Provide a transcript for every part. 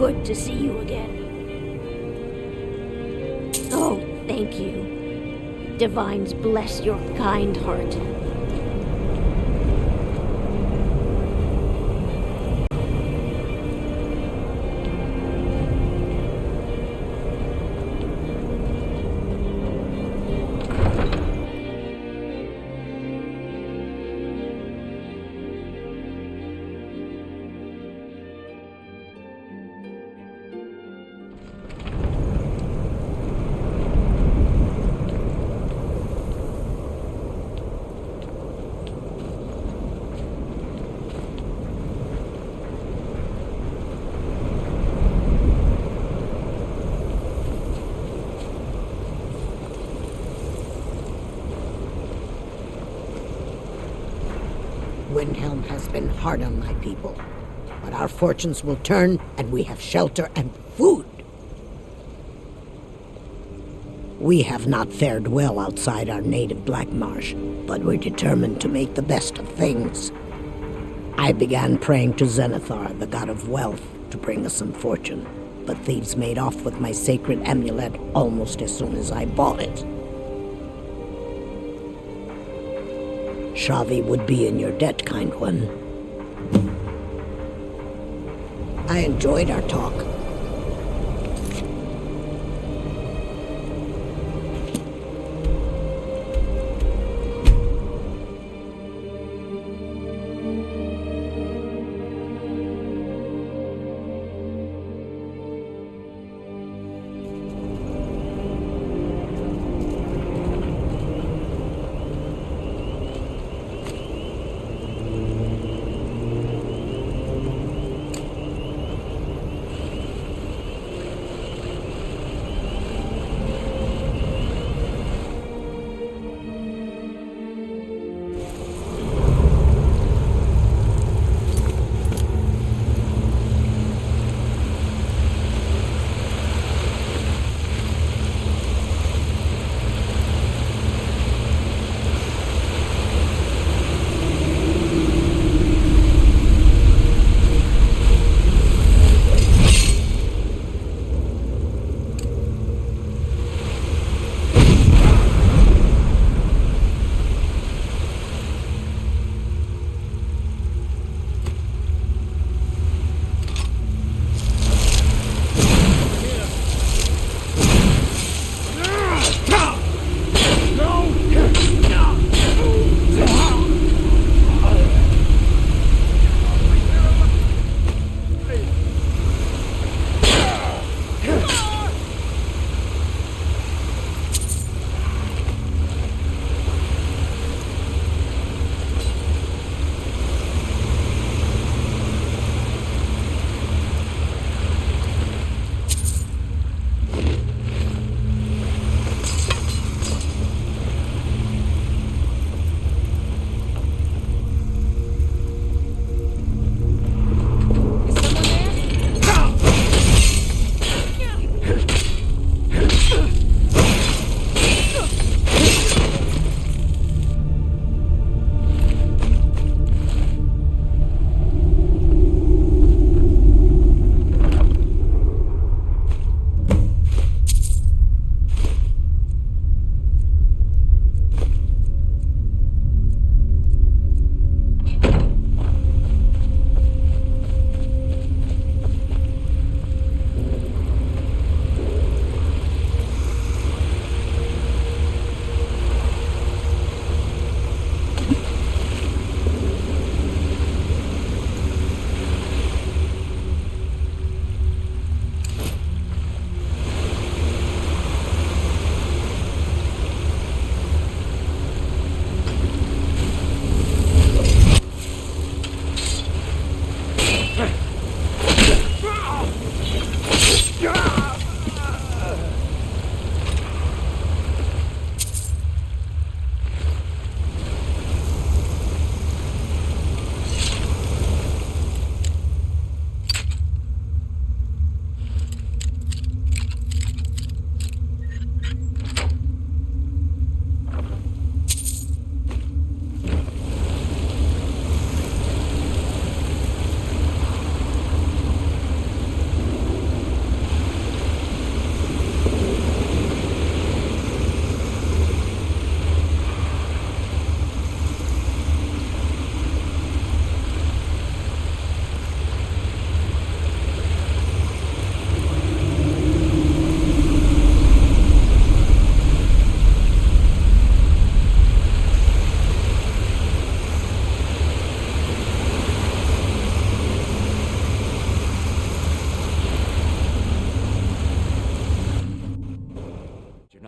good to see you again. Oh, thank you. Divines bless your kind heart. Windhelm has been hard on my people, but our fortunes will turn, and we have shelter and food. We have not fared well outside our native Black Marsh, but we're determined to make the best of things. I began praying to Zenithar, the god of wealth, to bring us some fortune, but thieves made off with my sacred amulet almost as soon as I bought it. Shahvee would be in your debt, kind one. I enjoyed our talk.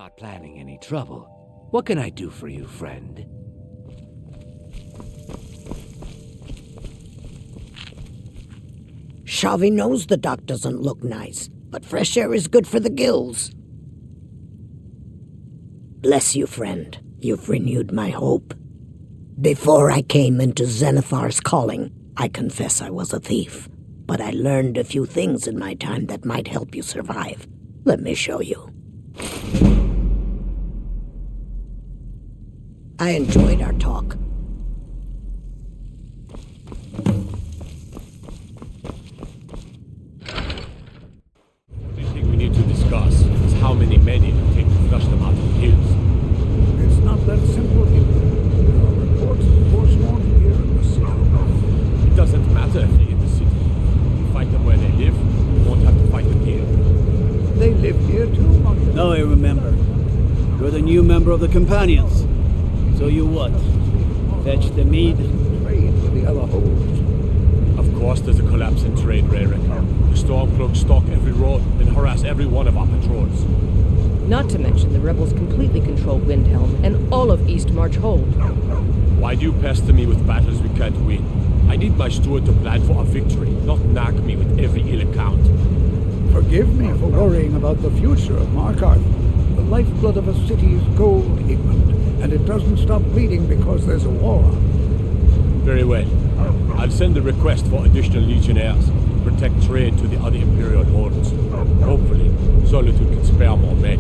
not planning any trouble. What can I do for you, friend? Shahvee knows the dock doesn't look nice, but fresh air is good for the gills. Bless you, friend. You've renewed my hope. Before I came into Zenithar's calling, I confess I was a thief. But I learned a few things in my time that might help you survive. Let me show you. I enjoyed our talk. What do you think we need to discuss is how many men it will take to flush them out of the hills. It's not that simple, Igmund. There are reports of Forsworn here in the city. It doesn't matter if they're in the city. We fight them where they live, we won't have to fight them here. They live here too, Marshal. Now I remember. You're the new member of the Companions. So you what? Fetch the mead? Trade with the other holds. Of course there's a collapse in trade, Rarick. The Stormcloaks stalk every road and harass every one of our patrols. Not to mention the rebels completely control Windhelm and all of East March Hold. Why do you pester me with battles we can't win? I need my steward to plan for a victory, not nag me with every ill account. Forgive me for worrying about the future of Markarth. The lifeblood of a city is gold, Igmund, and it doesn't stop bleeding because there's a war. Very well. I'll send a request for additional legionnaires to protect trade to the other Imperial holds. Hopefully, Solitude can spare more men.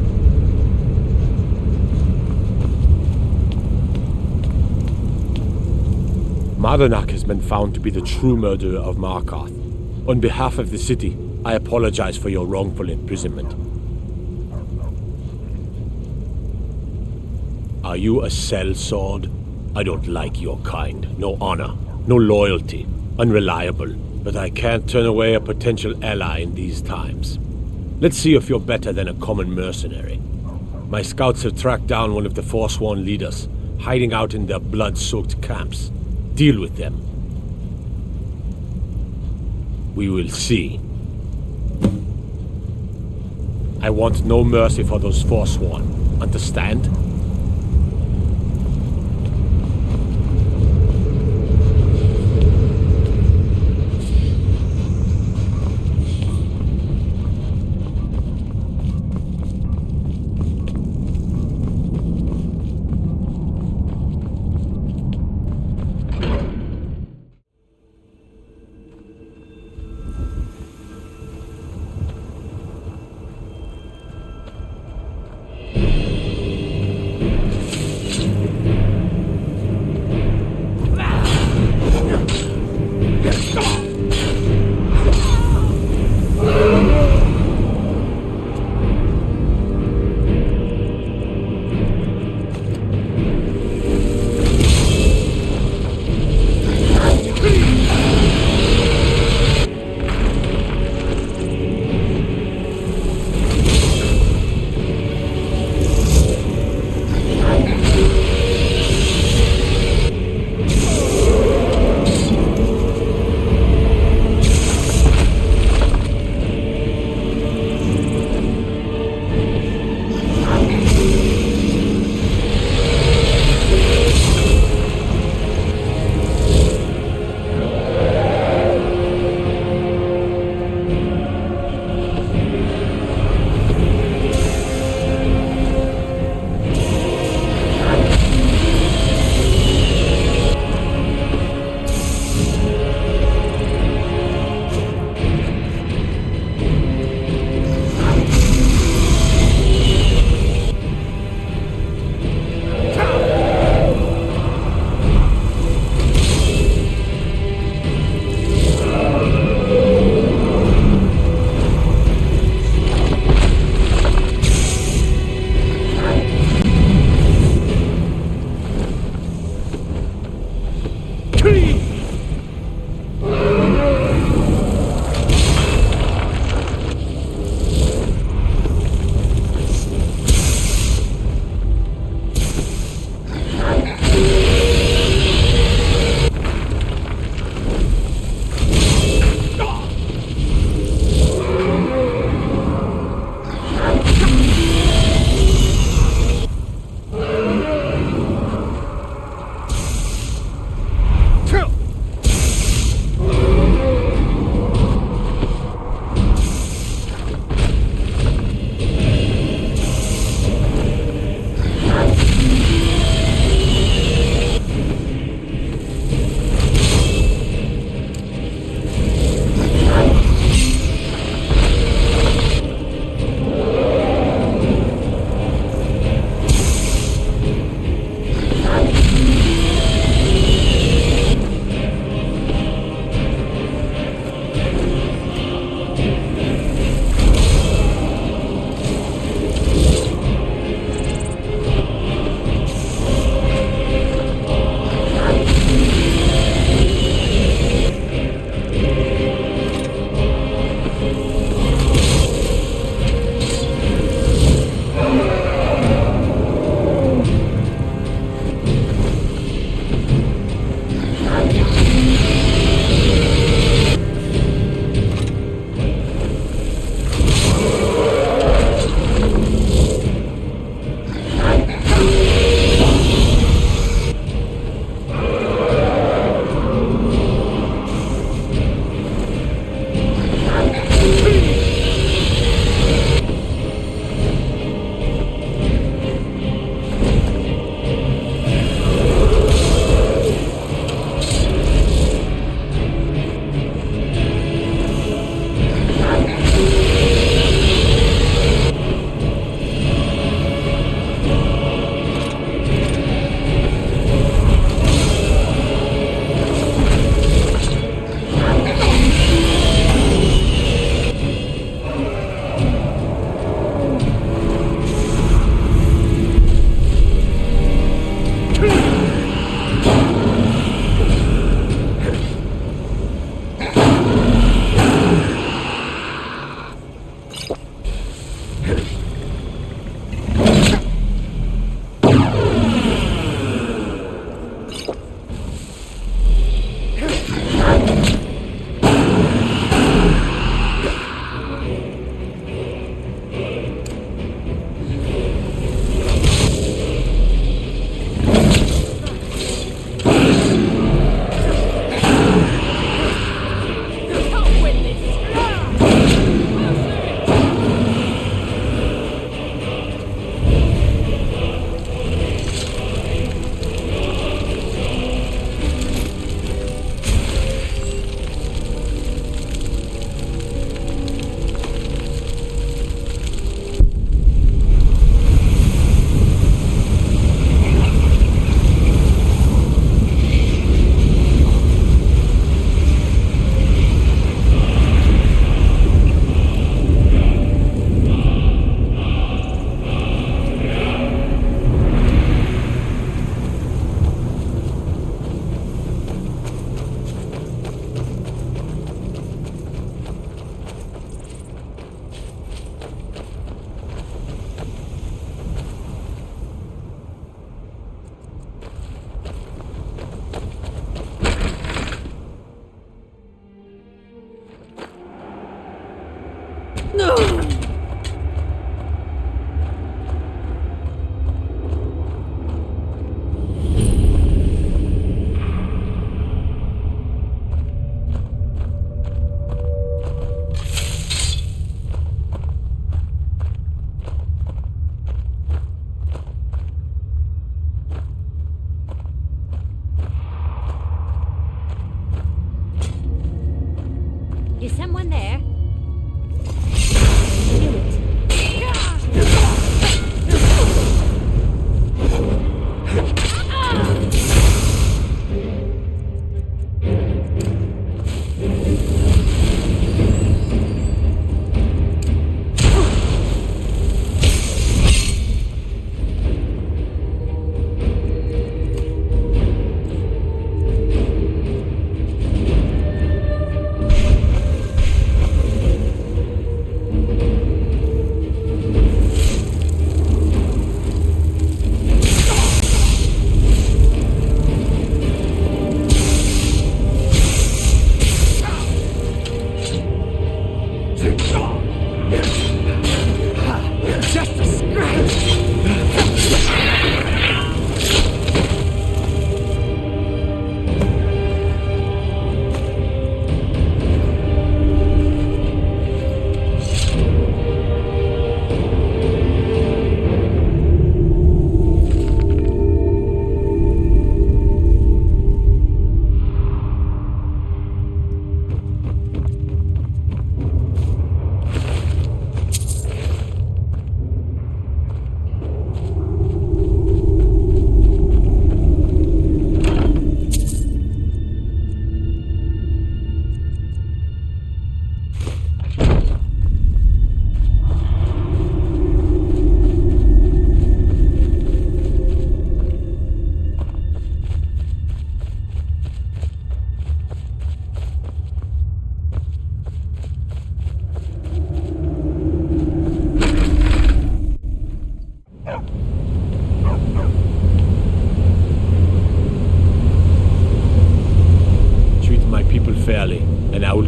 Mardonak has been found to be the true murderer of Markarth. On behalf of the city, I apologize for your wrongful imprisonment. Are you a sellsword? I don't like your kind. No honor, no loyalty, unreliable. But I can't turn away a potential ally in these times. Let's see if you're better than a common mercenary. My scouts have tracked down one of the Forsworn leaders, hiding out in their blood-soaked camps. Deal with them. We will see. I want no mercy for those Forsworn. Understand?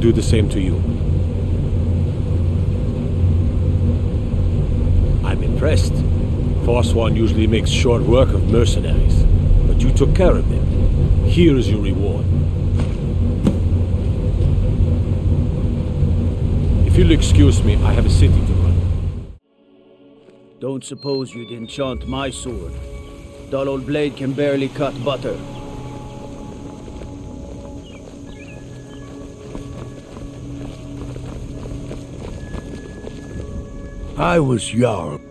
do the same to you. I'm impressed. Forsworn usually makes short work of mercenaries, but you took care of them. Here is your reward. If you'll excuse me, I have a city to run. Don't suppose you'd enchant my sword. Dull old blade can barely cut butter. I was Jarl.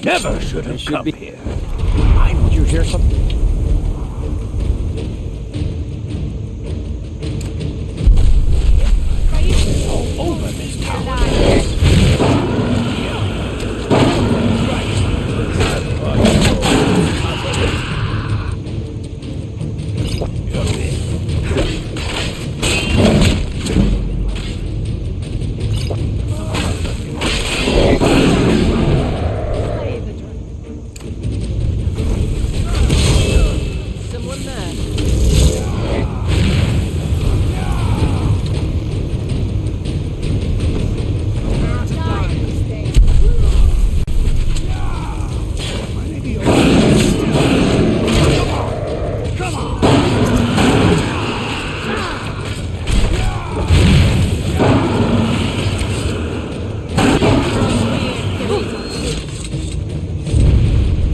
Never should have come be here. Did you hear something? All over this town. Someone there.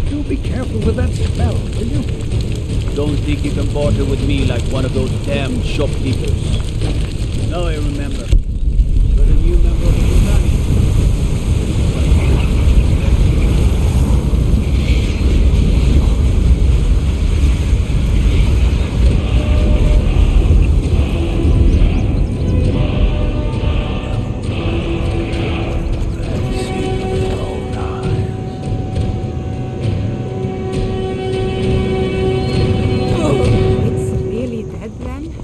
Do be careful with that spell, will you? Don't think you can barter with me like one of those damned shopkeepers. Now I remember. You're the new member of the companion. It's really dead then?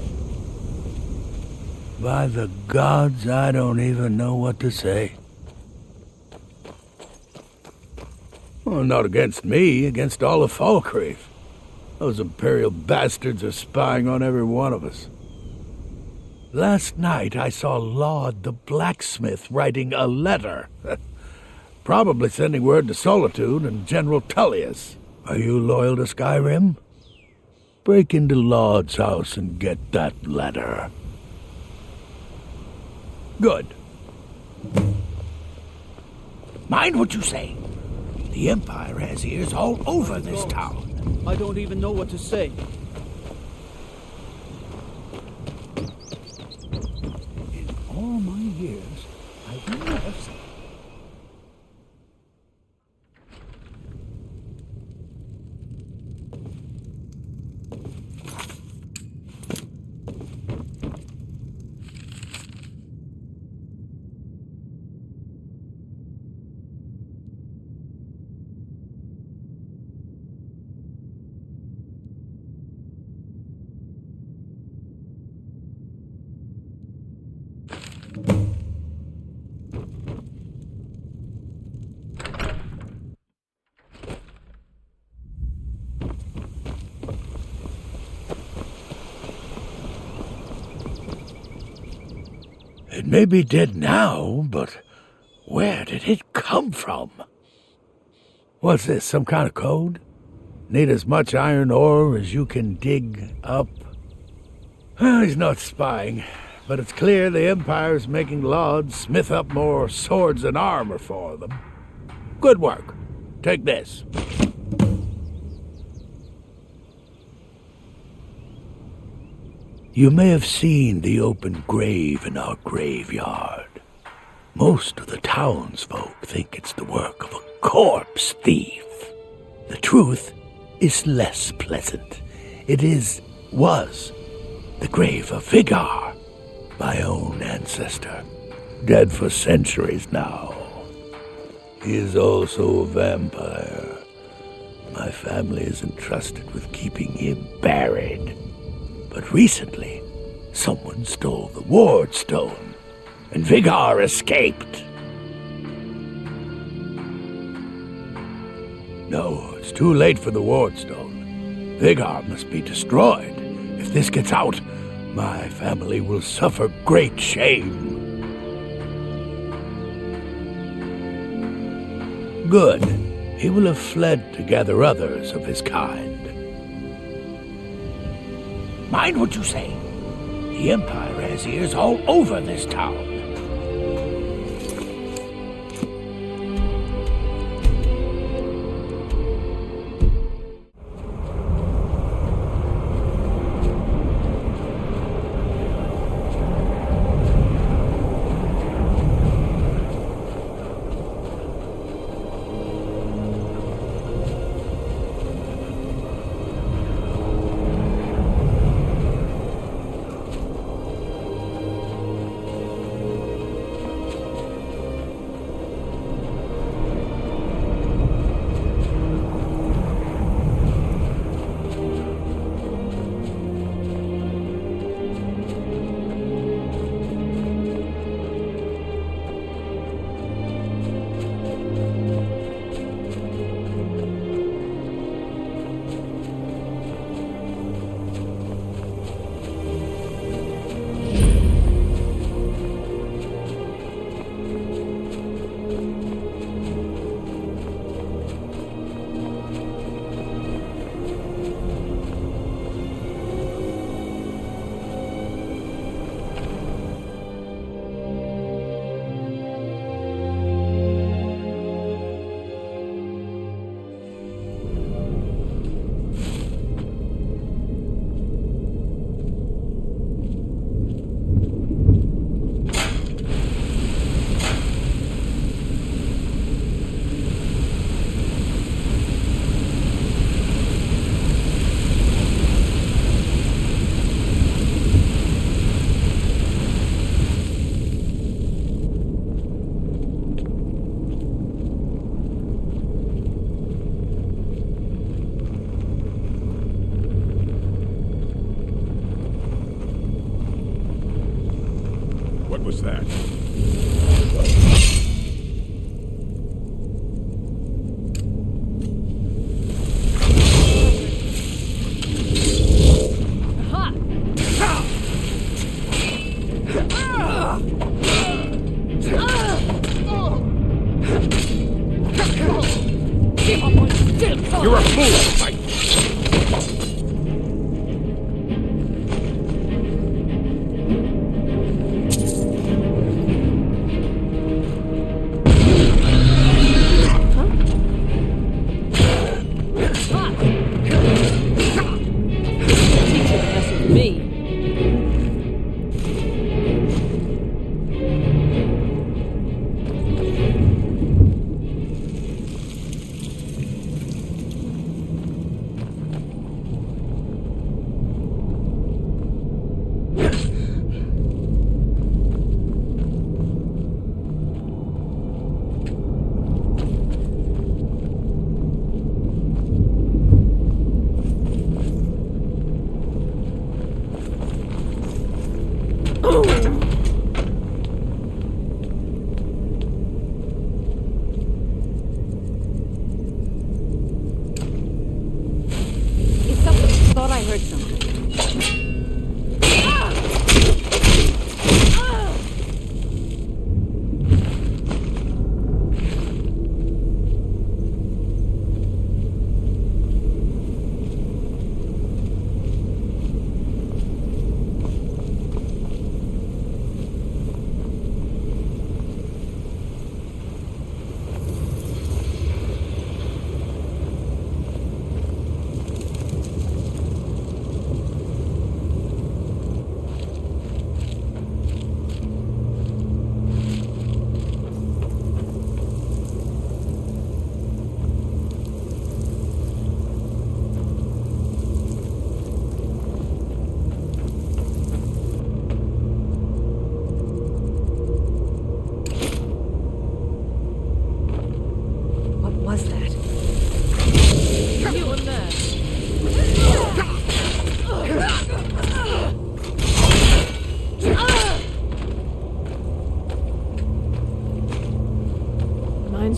By the gods, I don't even know what to say. Well, not against me, against all of Falkreath. Those Imperial bastards are spying on every one of us. Last night I saw Laud the blacksmith writing a letter. Probably sending word to Solitude and General Tullius. Are you loyal to Skyrim? Break into Laud's house and get that letter. Good. Mind what you say. The Empire has ears all over this town. I don't even know what to say. In all my years, I've never seen... It may be dead now, but where did it come from? What's this, some kind of code? Need as much iron ore as you can dig up? Well, he's not spying, but it's clear the Empire's making Laud smith up more swords and armor for them. Good work. Take this. You may have seen the open grave in our graveyard. Most of the townsfolk think it's the work of a corpse thief. The truth is less pleasant. It was the grave of Vigar, my own ancestor, dead for centuries now. He is also a vampire. My family is entrusted with keeping him buried. But recently, someone stole the ward stone, and Vigar escaped. No, it's too late for the ward stone. Vigar must be destroyed. If this gets out, my family will suffer great shame. Good. He will have fled to gather others of his kind. Mind what you say. The Empire has ears all over this town. What was that? You're a fool, Mike!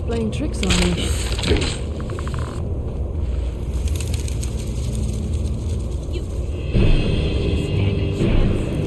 Playing tricks on me. You stand a chance.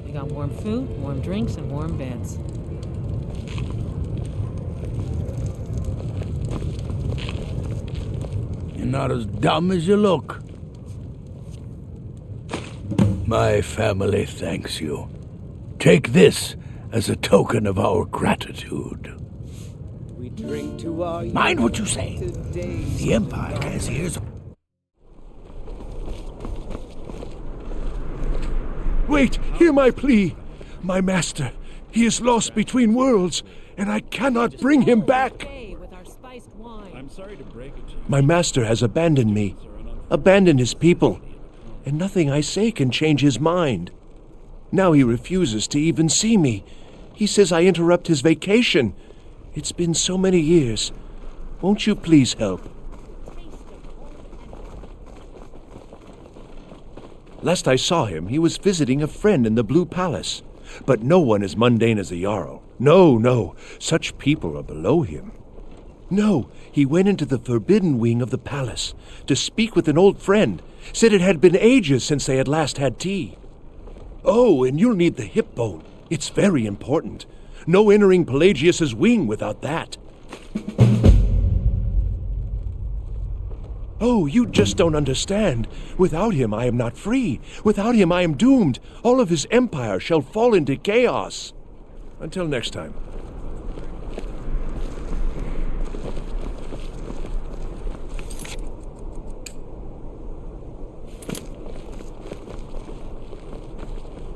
We got warm food, warm drinks, and warm beds. You're not as dumb as you look. My family thanks you. Take this as a token of our gratitude. We drink to our Mind what you say. today. The Empire has ears. Wait, hear my plea. My master, he is lost between worlds, and I cannot bring him back. I'm sorry to break it to you. My master has abandoned me, abandoned his people, and nothing I say can change his mind. Now he refuses to even see me. He says I interrupt his vacation. It's been so many years. Won't you please help? Last I saw him, he was visiting a friend in the Blue Palace. But no one as mundane as the Jarl. No, no, such people are below him. No, he went into the forbidden wing of the palace to speak with an old friend. Said it had been ages since they had last had tea. Oh, and you'll need the hip bone. It's very important. No entering Pelagius's wing without that. Oh, you just don't understand. Without him, I am not free. Without him, I am doomed. All of his empire shall fall into chaos. Until next time.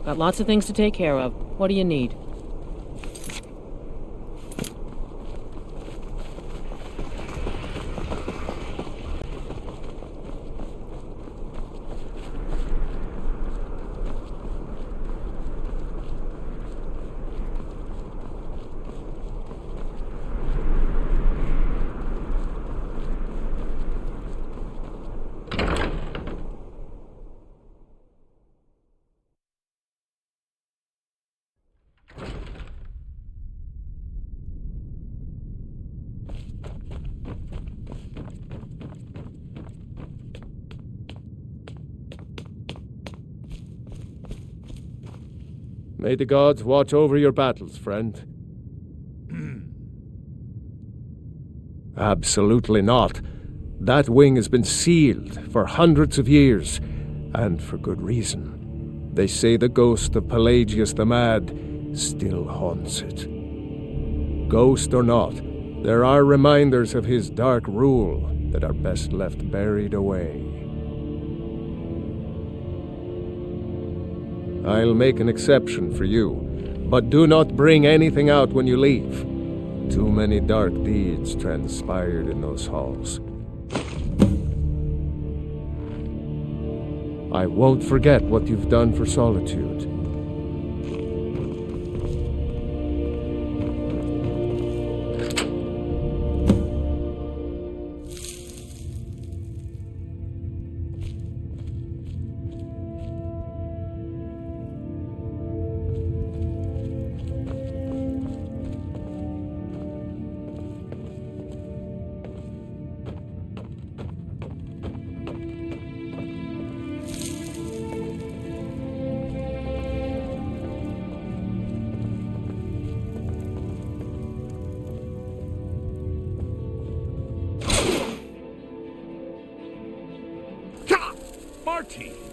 Got lots of things to take care of. What do you need? May the gods watch over your battles, friend. Absolutely not. That wing has been sealed for hundreds of years, and for good reason. They say the ghost of Pelagius the Mad still haunts it. Ghost or not, there are reminders of his dark rule that are best left buried away. I'll make an exception for you, but do not bring anything out when you leave. Too many dark deeds transpired in those halls. I won't forget what you've done for Solitude.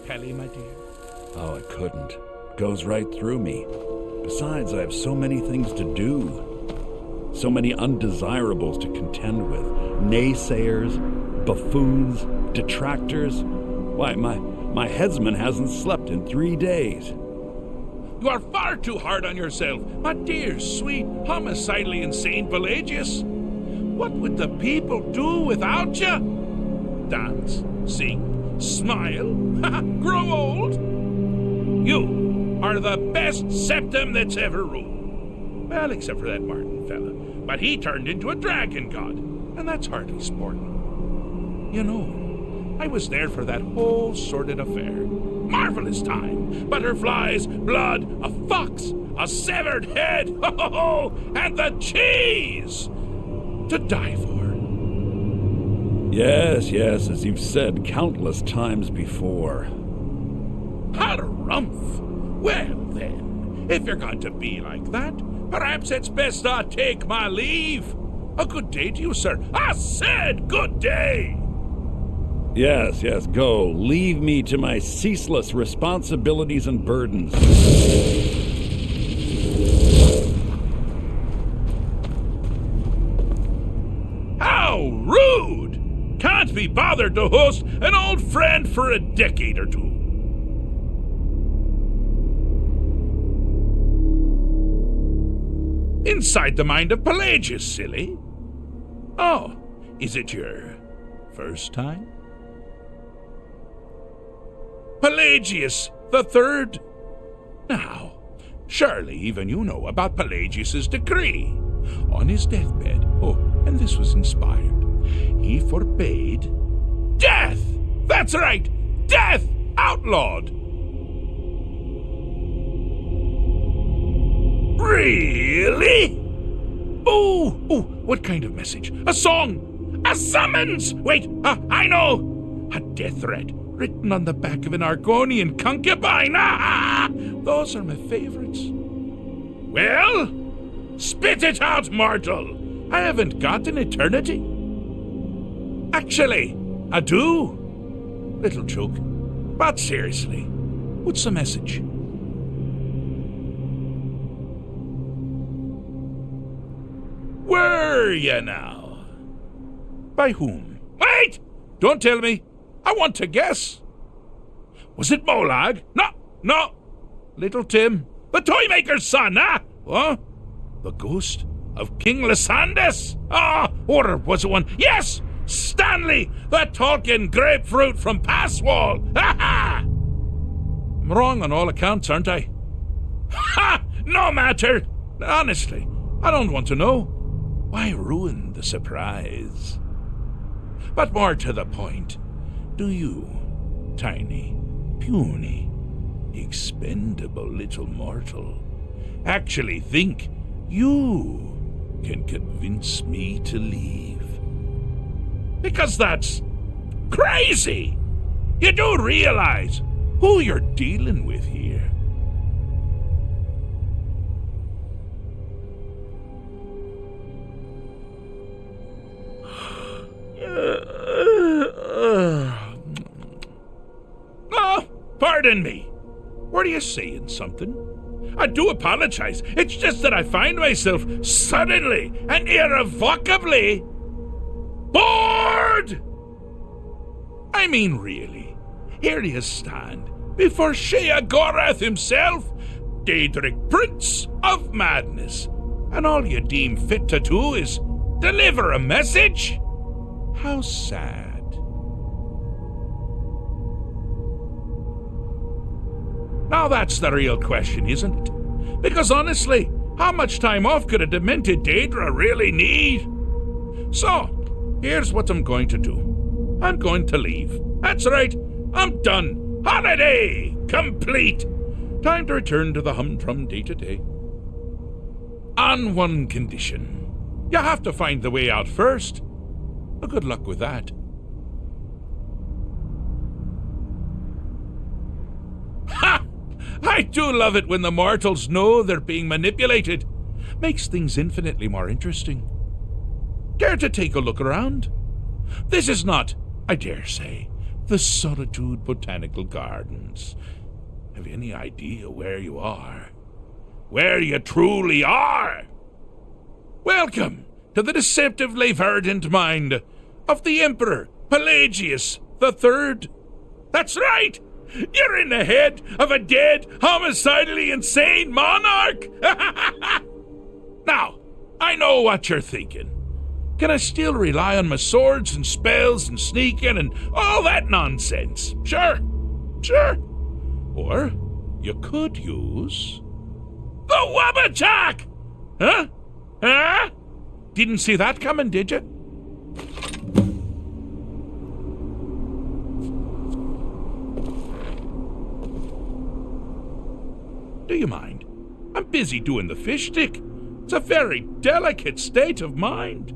Pelly, my dear. Oh, it couldn't. Goes right through me. Besides, I have so many things to do. So many undesirables to contend with. Naysayers, buffoons, detractors. Why, my headsman hasn't slept in 3 days. You are far too hard on yourself, my dear, sweet, homicidally insane Pelagius. What would the people do without you? Dance, sing, smile, grow old? You are the best septum that's ever ruled. Well, except for that Martin fella. But he turned into a dragon god, and that's hardly sporting. You know, I was there for that whole sordid affair. Marvelous time. Butterflies, blood, a fox, a severed head, ho ho ho, and the cheese to die for. Yes, as you've said countless times before. Harumph! Well, then, if you're going to be like that, perhaps it's best I take my leave. A good day to you, sir. I said good day! Yes, go. Leave me to my ceaseless responsibilities and burdens. How rude! Can't be bothered to host an old friend for a decade or two. Inside the mind of Pelagius, silly. Oh, is it your first time? Pelagius the Third? Now, surely even you know about Pelagius's decree. On his deathbed, and this was inspired, he forbade death! That's right! Death! Outlawed! Really? Oh, what kind of message? A song? A summons? Wait, I know! A death threat written on the back of an Argonian concubine. Those are my favorites. Well, spit it out, mortal. I haven't got an eternity. Actually, I do. Little joke. But seriously, what's the message? Were you now? By whom? Wait! Don't tell me. I want to guess. Was it Molag? No. Little Tim, the Toymaker's son, What? The ghost of King Lysandus? Or was it one? Yes! Stanley, the talking grapefruit from Passwall! I'm wrong on all accounts, aren't I? No matter! Honestly, I don't want to know. Why ruin the surprise? But more to the point, do you, tiny, puny, expendable little mortal, actually think you can convince me to leave? Because that's crazy! You do realize who you're dealing with here. Pardon me. Were you saying something? I do apologize. It's just that I find myself suddenly and irrevocably bored! I mean, really. Here you stand before Sheogorath himself, Daedric Prince of Madness, and all you deem fit to do is deliver a message? How sad. Now that's the real question, isn't it? Because honestly, how much time off could a demented Daedra really need? So, here's what I'm going to do. I'm going to leave. That's right, I'm done. Holiday complete. Time to return to the humdrum day-to-day. On one condition. You have to find the way out first. Good luck with that. Ha! I do love it when the mortals know they're being manipulated. Makes things infinitely more interesting. Care to take a look around? This is not, I dare say, the Solitude Botanical Gardens. Have you any idea where you are? Where you truly are? Welcome to the deceptively verdant mind of the Emperor Pelagius the Third. That's right! You're in the head of a dead, homicidally insane monarch! Now, I know what you're thinking. Can I still rely on my swords and spells and sneaking and all that nonsense? Sure. Or you could use the Wabbajack! Huh? Didn't see that coming, did you? Do you mind? I'm busy doing the fish stick. It's a very delicate state of mind.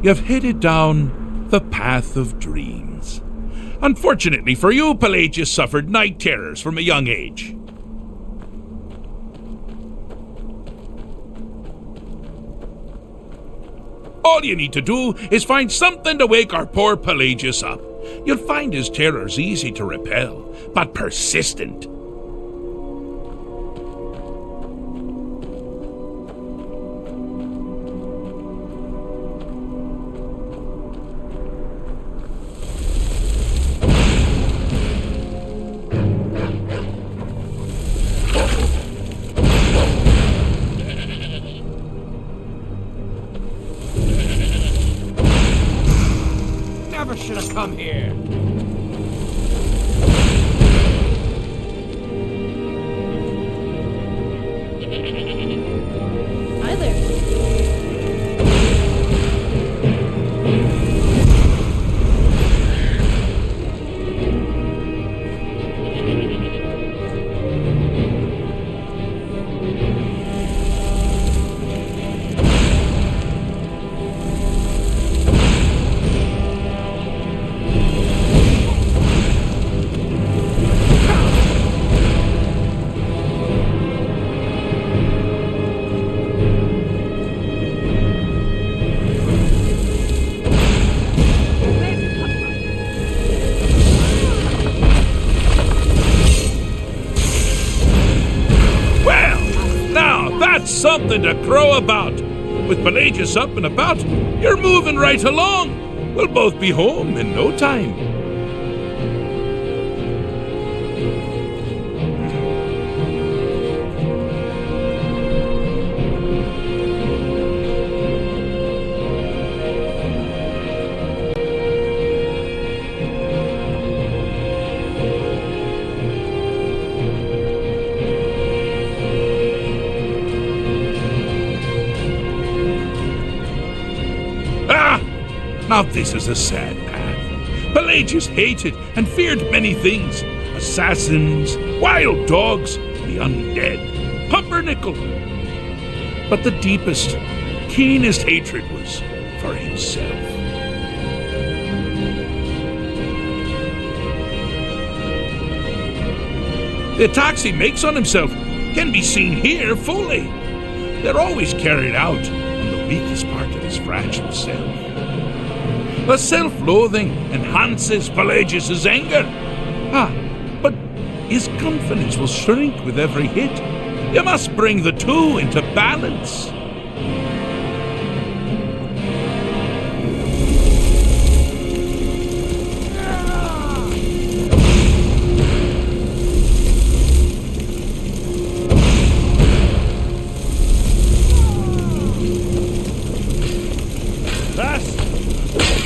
you've headed down the path of dreams. Unfortunately for you, Pelagius suffered night terrors from a young age. All you need to do is find something to wake our poor Pelagius up. You'll find his terrors easy to repel, but persistent. Never should have come here. Hi there. Something to crow about. With Pelagius up and about, you're moving right along. We'll both be home in no time. Now this is a sad path. Pelagius hated and feared many things. Assassins, wild dogs, the undead, pumpernickel. But the deepest, keenest hatred was for himself. The attacks he makes on himself can be seen here fully. They're always carried out on the weakest part of his fragile self. The self-loathing enhances Pelagius' anger. But his confidence will shrink with every hit. You must bring the two into balance.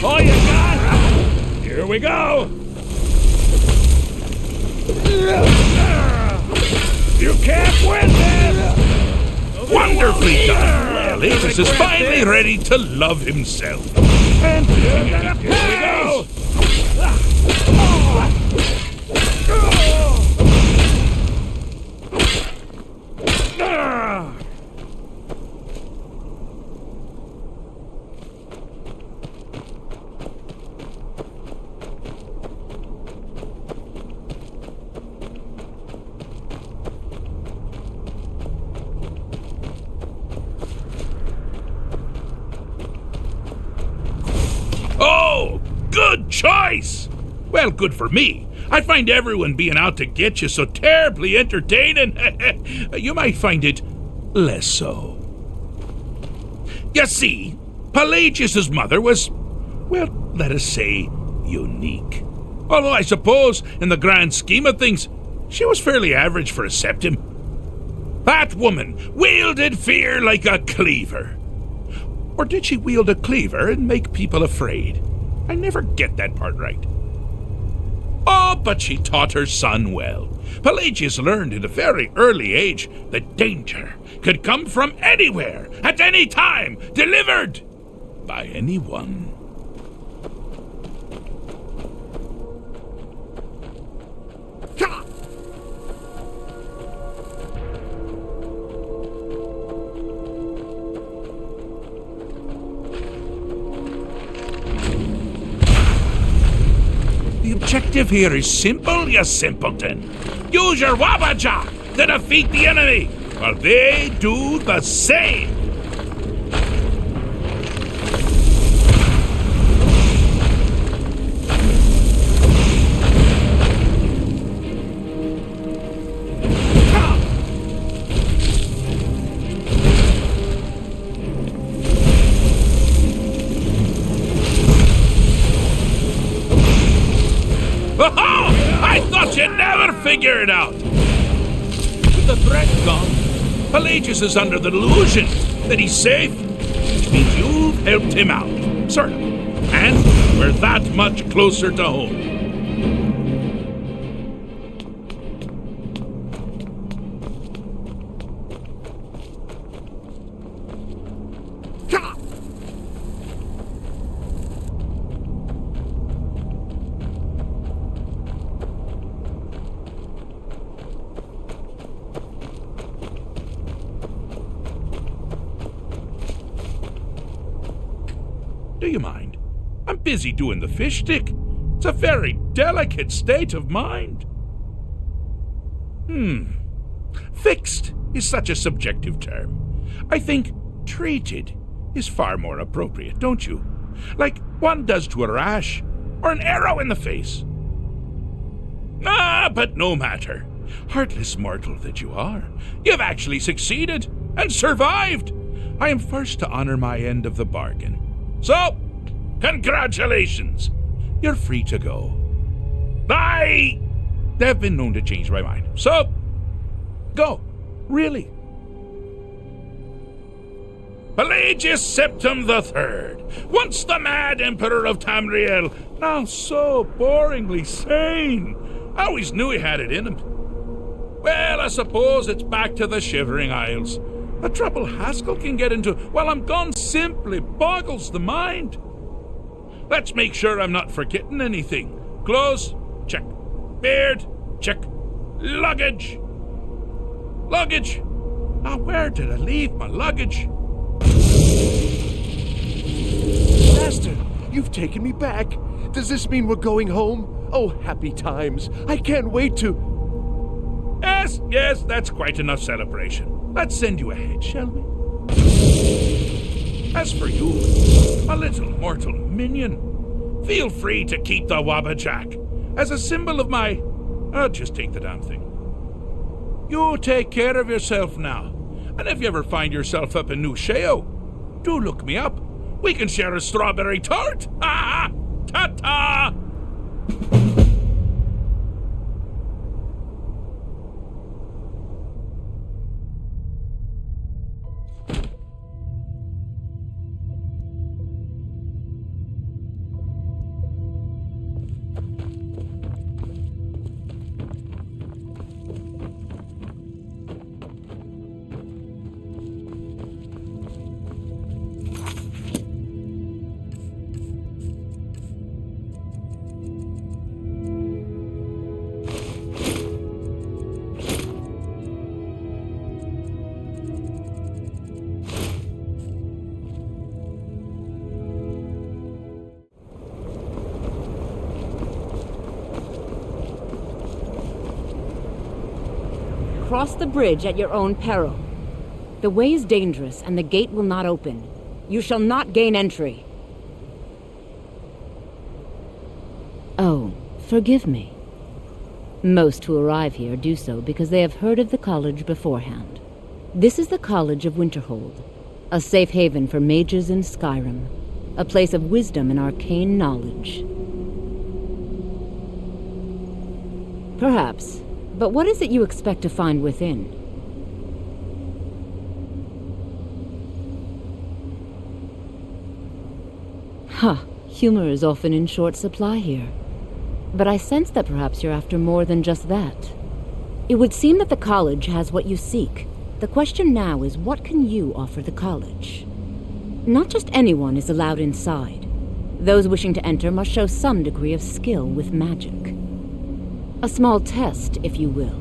All you got? Here we go! You can't win this! Wonderfully done! Pelagius is finally ready to love himself. And here we go! Oh, good choice! Well, good for me. I find everyone being out to get you so terribly entertaining. You might find it less so. You see, Pelagius' mother was, well, let us say, unique. Although I suppose, in the grand scheme of things, she was fairly average for a septim. That woman wielded fear like a cleaver. Or did she wield a cleaver and make people afraid? I never get that part right. Oh, but she taught her son well. Pelagius learned at a very early age that danger could come from anywhere, at any time, delivered by anyone. objective here is simple, you simpleton. Use your Wabaja to defeat the enemy, while they do the same. I thought you'd never figure it out! With the threat gone, Pelagius is under the delusion that he's safe, which means you've helped him out, sort of. And we're that much closer to home. Do you mind? I'm busy doing the fish stick. It's a very delicate state of mind. Fixed is such a subjective term. I think treated is far more appropriate, don't you? Like one does to a rash or an arrow in the face. But no matter. Heartless mortal that you are, you've actually succeeded and survived. I am first to honor my end of the bargain. So, congratulations! You're free to go. They've been known to change my mind. So, go. Really. Pelagius Septim III, once the mad Emperor of Tamriel, now so boringly sane. I always knew he had it in him. Well, I suppose it's back to the Shivering Isles. The trouble Haskell can get into while I'm gone simply boggles the mind. Let's make sure I'm not forgetting anything. Clothes, check. Beard, check. Luggage. Luggage. Now, where did I leave my luggage? Master, you've taken me back. Does this mean we're going home? Oh, happy times. I can't wait to... Yes, that's quite enough celebration. Let's send you ahead, shall we? As for you, a little mortal minion, feel free to keep the Wabajak as a symbol of my... just take the damn thing. You take care of yourself now, and if you ever find yourself up in New Sheo, do look me up. We can share a strawberry tart. Ha! Ta-ta! Cross the bridge at your own peril. The way is dangerous, and the gate will not open. You shall not gain entry. Oh, forgive me. Most who arrive here do so because they have heard of the college beforehand. This is the College of Winterhold, a safe haven for mages in Skyrim, a place of wisdom and arcane knowledge. Perhaps. But what is it you expect to find within? Humor is often in short supply here. But I sense that perhaps you're after more than just that. It would seem that the college has what you seek. The question now is, what can you offer the college? Not just anyone is allowed inside. Those wishing to enter must show some degree of skill with magic. A small test, if you will.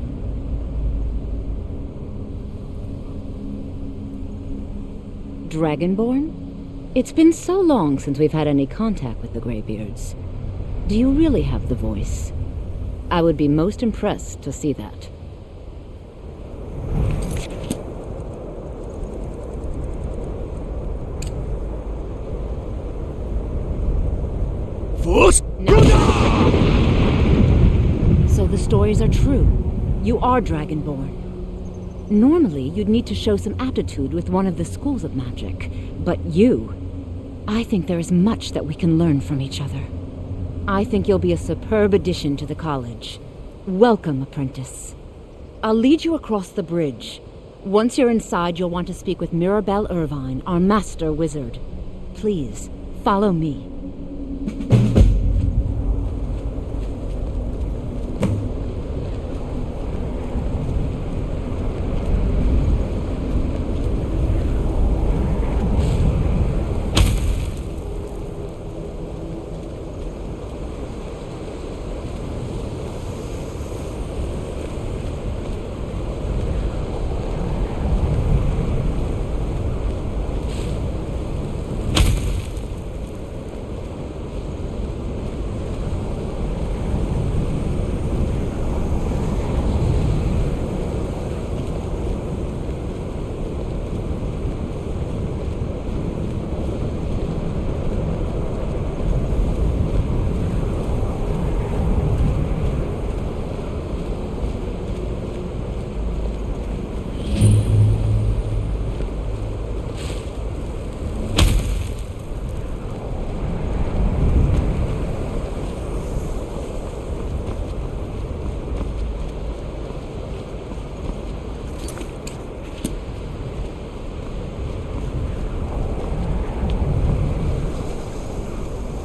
Dragonborn? It's been so long since we've had any contact with the Greybeards. Do you really have the voice? I would be most impressed to see that. So the stories are true. You are Dragonborn. Normally, you'd need to show some aptitude with one of the schools of magic. But you... I think there is much that we can learn from each other. I think you'll be a superb addition to the college. Welcome, apprentice. I'll lead you across the bridge. Once you're inside, you'll want to speak with Mirabelle Irvine, our master wizard. Please, follow me.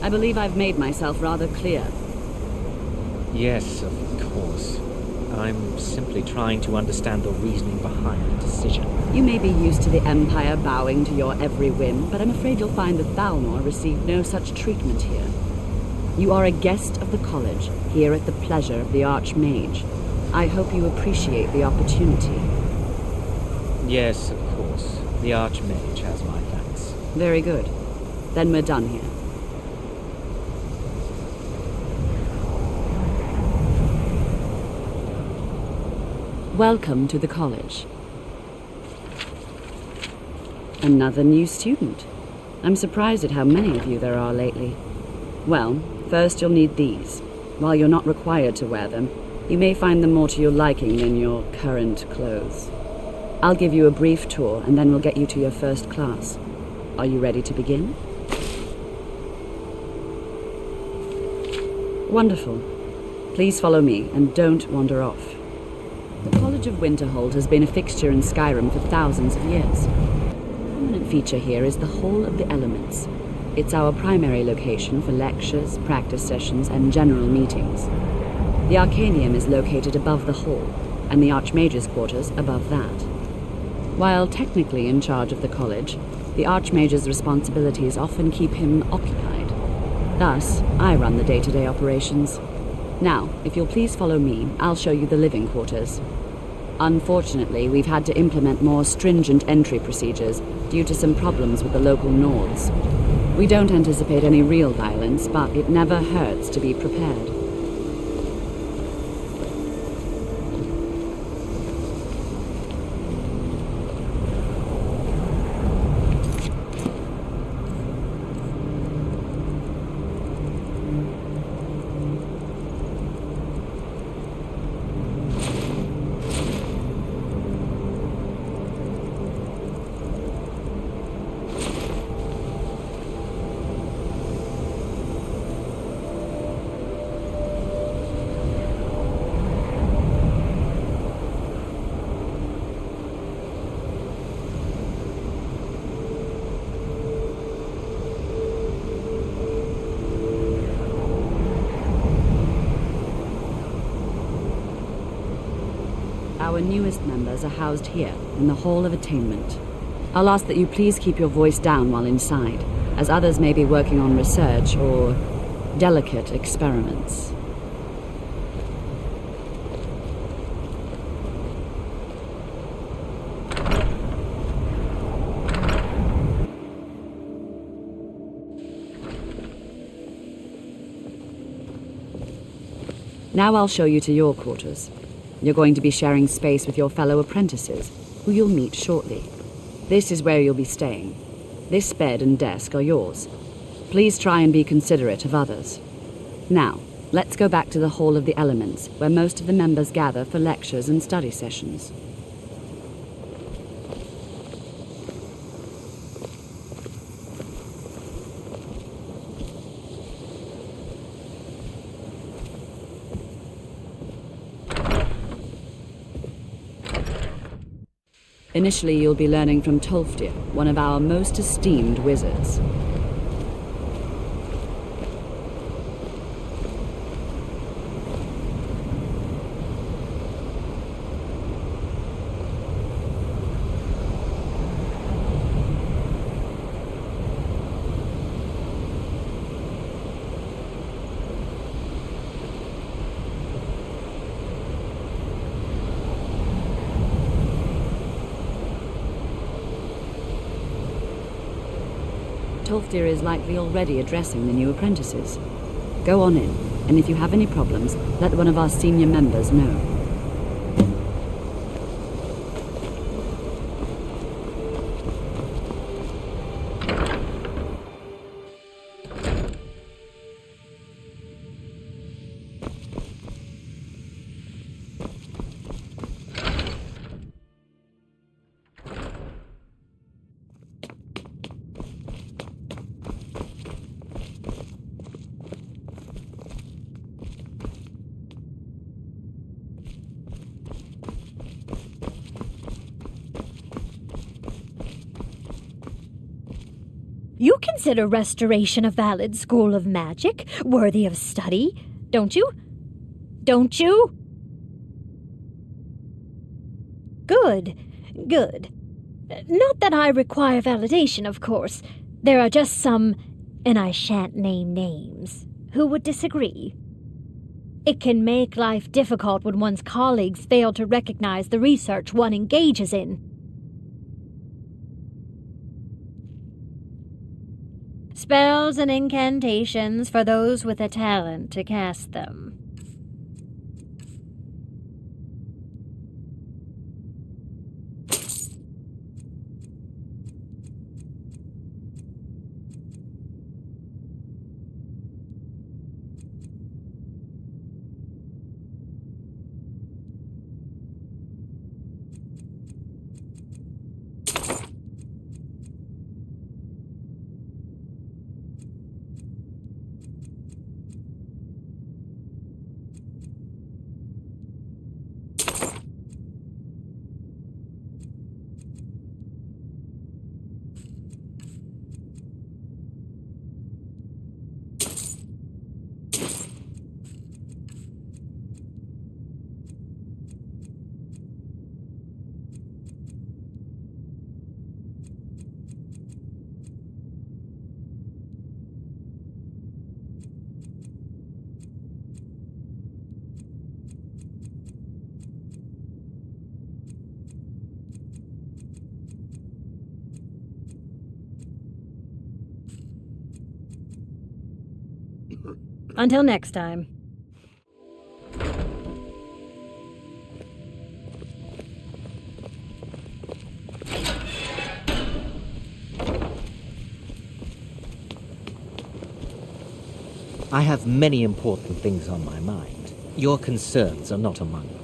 I believe I've made myself rather clear. Yes, of course. I'm simply trying to understand the reasoning behind the decision. You may be used to the Empire bowing to your every whim, but I'm afraid you'll find that Thalmor received no such treatment here. You are a guest of the college, here at the pleasure of the Archmage. I hope you appreciate the opportunity. Yes, of course. The Archmage has my thanks. Very good. Then we're done here. Welcome to the college. Another new student. I'm surprised at how many of you there are lately. Well, first you'll need these. While you're not required to wear them, you may find them more to your liking than your current clothes. I'll give you a brief tour and then we'll get you to your first class. Are you ready to begin? Wonderful. Please follow me and don't wander off. The College of Winterhold has been a fixture in Skyrim for thousands of years. The prominent feature here is the Hall of the Elements. It's our primary location for lectures, practice sessions, and general meetings. The Arcanium is located above the hall, and the Archmage's quarters above that. While technically in charge of the college, the Archmage's responsibilities often keep him occupied. Thus, I run the day-to-day operations. Now, if you'll please follow me, I'll show you the living quarters. Unfortunately, we've had to implement more stringent entry procedures due to some problems with the local Nords. We don't anticipate any real violence, but it never hurts to be prepared. Our newest members are housed here, in the Hall of Attainment. I'll ask that you please keep your voice down while inside, as others may be working on research or delicate experiments. Now I'll show you to your quarters. You're going to be sharing space with your fellow apprentices, who you'll meet shortly. This is where you'll be staying. This bed and desk are yours. Please try and be considerate of others. Now, let's go back to the Hall of the Elements, where most of the members gather for lectures and study sessions. Initially, you'll be learning from Tolfdir, one of our most esteemed wizards. Tolfdir is likely already addressing the new apprentices. Go on in, and if you have any problems, let one of our senior members know. You consider restoration a valid school of magic, worthy of study, don't you? Don't you? Good, good. Not that I require validation, of course. There are just some, and I shan't name names, who would disagree. It can make life difficult when one's colleagues fail to recognize the research one engages in. Spells and incantations for those with a talent to cast them. Until next time. I have many important things on my mind. Your concerns are not among them.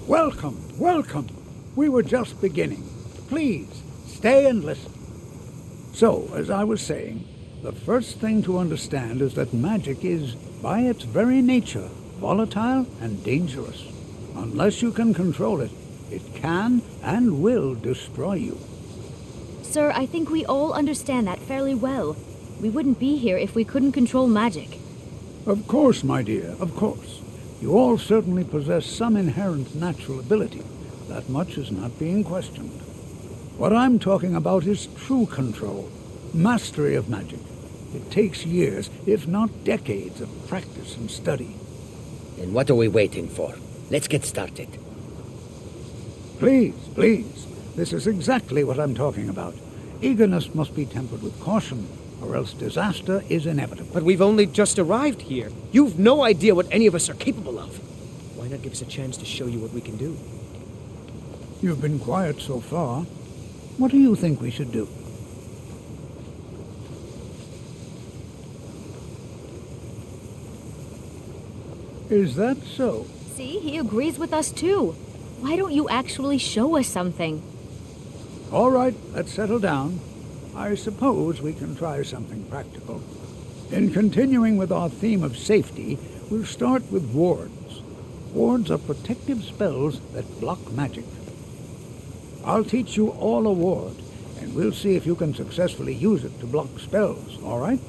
Welcome, welcome. We were just beginning. Please, stay and listen. So, as I was saying, the first thing to understand is that magic is, by its very nature, volatile and dangerous. Unless you can control it, it can and will destroy you. Sir, I think we all understand that fairly well. We wouldn't be here if we couldn't control magic. Of course, my dear, of course. You all certainly possess some inherent natural ability. That much is not being questioned. What I'm talking about is true control, mastery of magic. It takes years, if not decades, of practice and study. Then what are we waiting for? Let's get started. Please, please. This is exactly what I'm talking about. Eagerness must be tempered with caution. or else disaster is inevitable. But we've only just arrived here. You've no idea what any of us are capable of. Why not give us a chance to show you what we can do? You've been quiet so far. What do you think we should do? Is that so? See, he agrees with us too. Why don't you actually show us something? All right, let's settle down. I suppose we can try something practical. In continuing with our theme of safety, we'll start with wards. Wards are protective spells that block magic. I'll teach you all a ward, and we'll see if you can successfully use it to block spells, all right?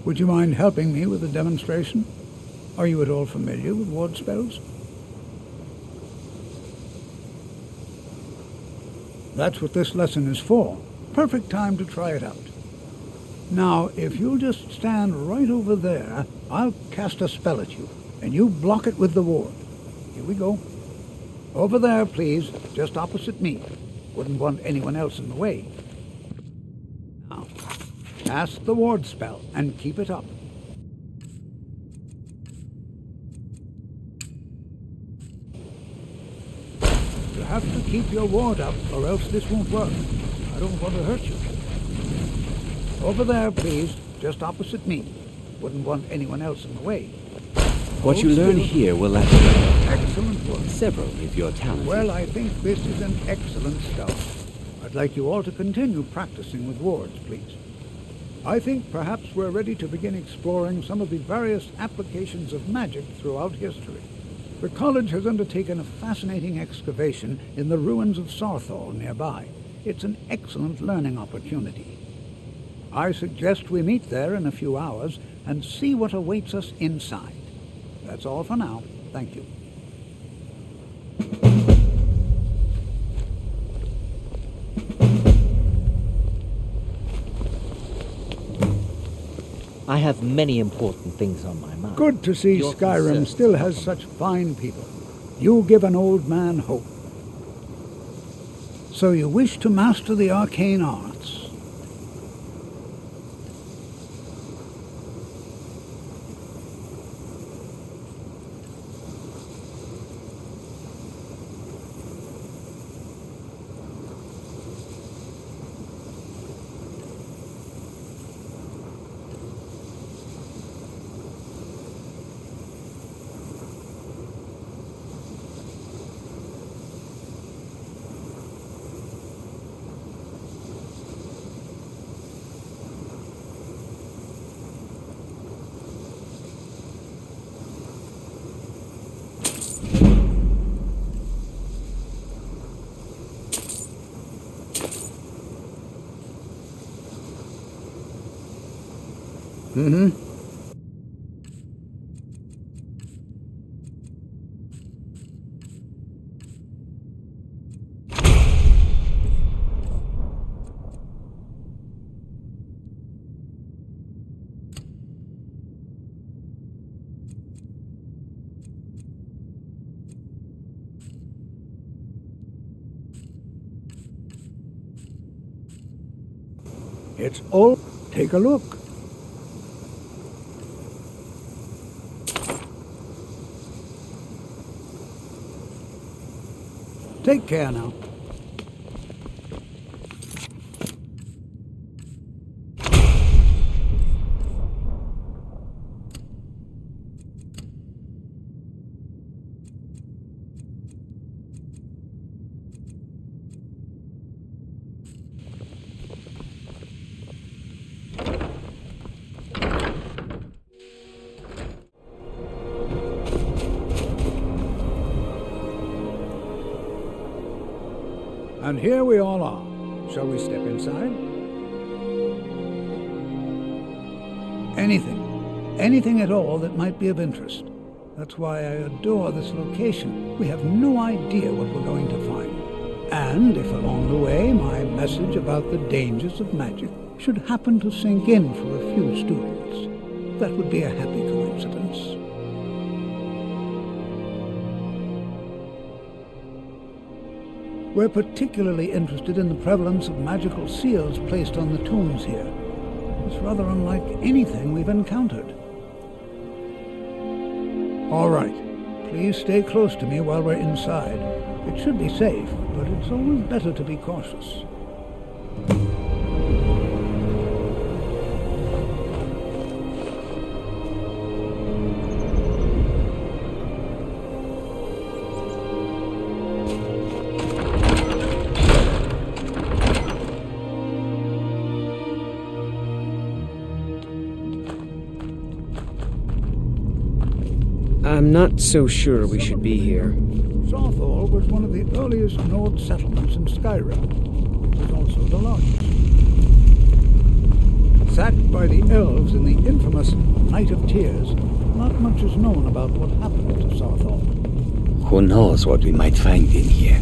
Would you mind helping me with a demonstration? Are you at all familiar with ward spells? That's what this lesson is for. Perfect time to try it out. Now, if you'll just stand right over there, I'll cast a spell at you, and you block it with the ward. Here we go. Over there, please, just opposite me. Wouldn't want anyone else in the way. Now, cast the ward spell, and keep it up. You have to keep your ward up, or else this won't work. I don't want to hurt you. Over there, please, just opposite me. Wouldn't want anyone else in the way. What you learn here will last excellent work. Several if you're talented. Well, I think this is an excellent start. I'd like you all to continue practicing with wards, please. I think perhaps we're ready to begin exploring some of the various applications of magic throughout history. The college has undertaken a fascinating excavation in the ruins of Saarthal nearby. It's an excellent learning opportunity. I suggest we meet there in a few hours and see what awaits us inside. That's all for now. Thank you. I have many important things on my mind. Good to see Skyrim still has such fine people. You give an old man hope. So you wish to master the arcane arts? Mm-hmm. It's all. Take a look. Take care now. And here we all are. Shall we step inside? Anything at all that might be of interest. That's why I adore this location. We have no idea what we're going to find. And if along the way my message about the dangers of magic should happen to sink in for a few students, that would be a happy coincidence. We're particularly interested in the prevalence of magical seals placed on the tombs here. It's rather unlike anything we've encountered. All right. Please stay close to me while we're inside. It should be safe, but it's always better to be cautious. I'm not so sure we should be here. Saarthal was one of the earliest Nord settlements in Skyrim. It was also the largest. Sacked by the elves in the infamous Night of Tears, not much is known about what happened to Saarthal. Who knows what we might find in here?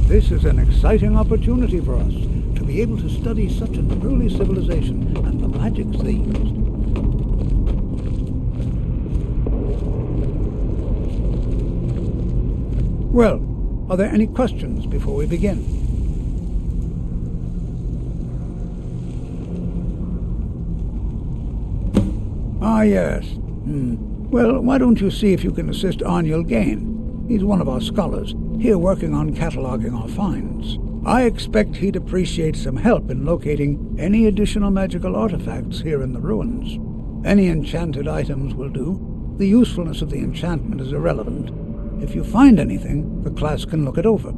This is an exciting opportunity for us to be able to study such an early civilization and the magics they used. Well, are there any questions before we begin? Ah, yes. Well, why don't you see if you can assist Arniel Gain? He's one of our scholars, here working on cataloging our finds. I expect he'd appreciate some help in locating any additional magical artifacts here in the ruins. Any enchanted items will do. The usefulness of the enchantment is irrelevant. If you find anything, the class can look it over.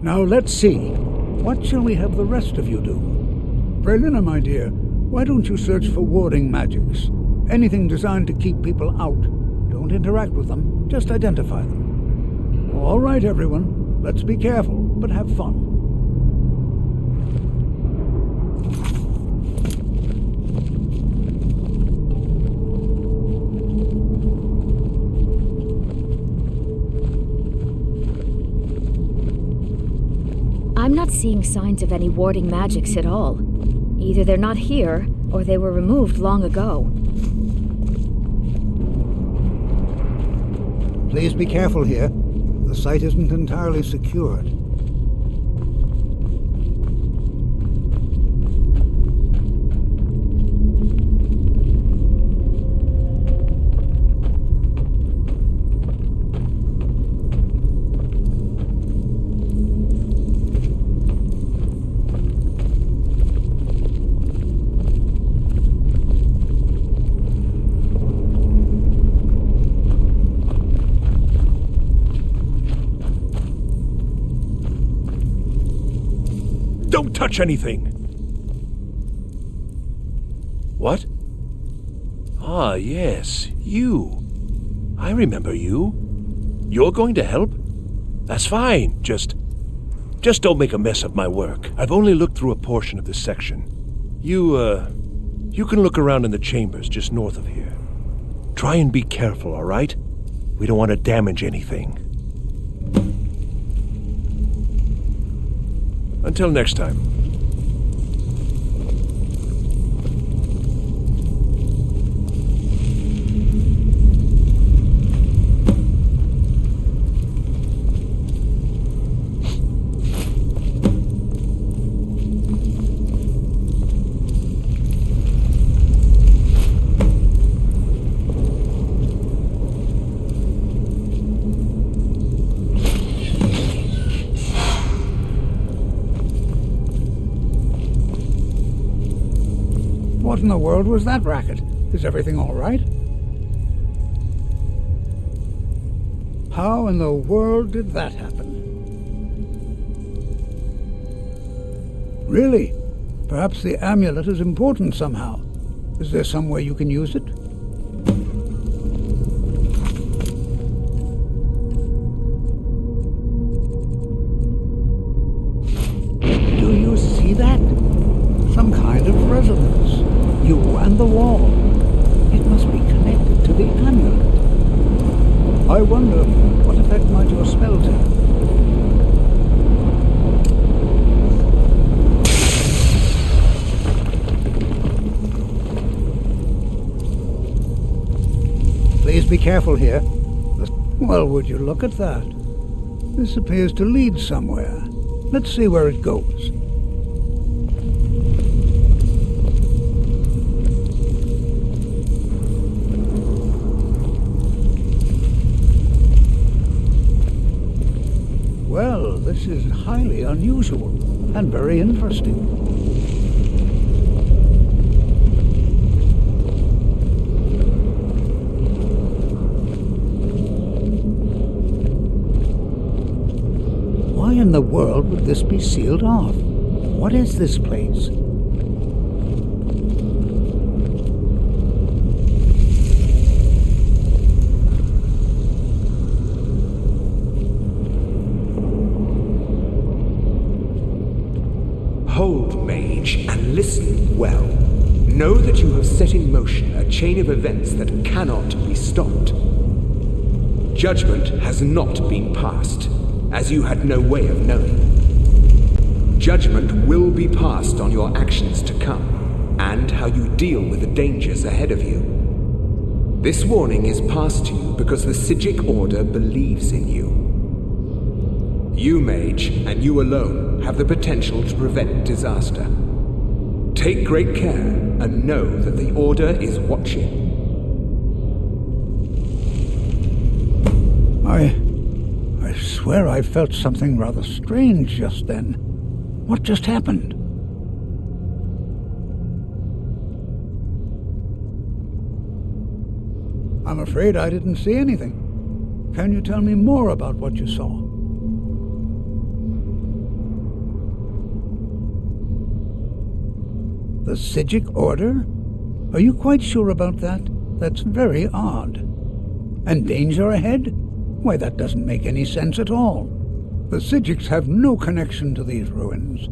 Now let's see. What shall we have the rest of you do? Brelina, my dear, why don't you search for warding magics? Anything designed to keep people out. Don't interact with them, just identify them. All right, everyone. Let's be careful, but have fun. I'm not seeing signs of any warding magics at all. Either they're not here, or they were removed long ago. Please be careful here. The site isn't entirely secured. Don't touch anything! What? Ah, yes, you. I remember you. You're going to help? That's fine, just don't make a mess of my work. I've only looked through a portion of this section. You can look around in the chambers just north of here. Try and be careful, all right? We don't want to damage anything. Until next time. What in the world was that racket? Is everything all right? How in the world did that happen? Really? Perhaps the amulet is important somehow. Is there some way you can use it? Do you see that? Some kind of resonance. You and the wall. It must be connected to the amulet. I wonder, what effect might your spells have? Please be careful here. Well, would you look at that? This appears to lead somewhere. Let's see where it goes. Well, this is highly unusual and very interesting. Why in the world would this be sealed off? What is this place? Hold, mage, and listen well. Know that you have set in motion a chain of events that cannot be stopped. Judgment has not been passed, as you had no way of knowing. Judgment will be passed on your actions to come, and how you deal with the dangers ahead of you. This warning is passed to you because the Psijic Order believes in you. You, mage, and you alone, have the potential to prevent disaster. Take great care, and know that the Order is watching. I swear I felt something rather strange just then. What just happened? I'm afraid I didn't see anything. Can you tell me more about what you saw? The Psijic Order? Are you quite sure about that? That's very odd. And danger ahead? Why, that doesn't make any sense at all. The Psijics have no connection to these ruins,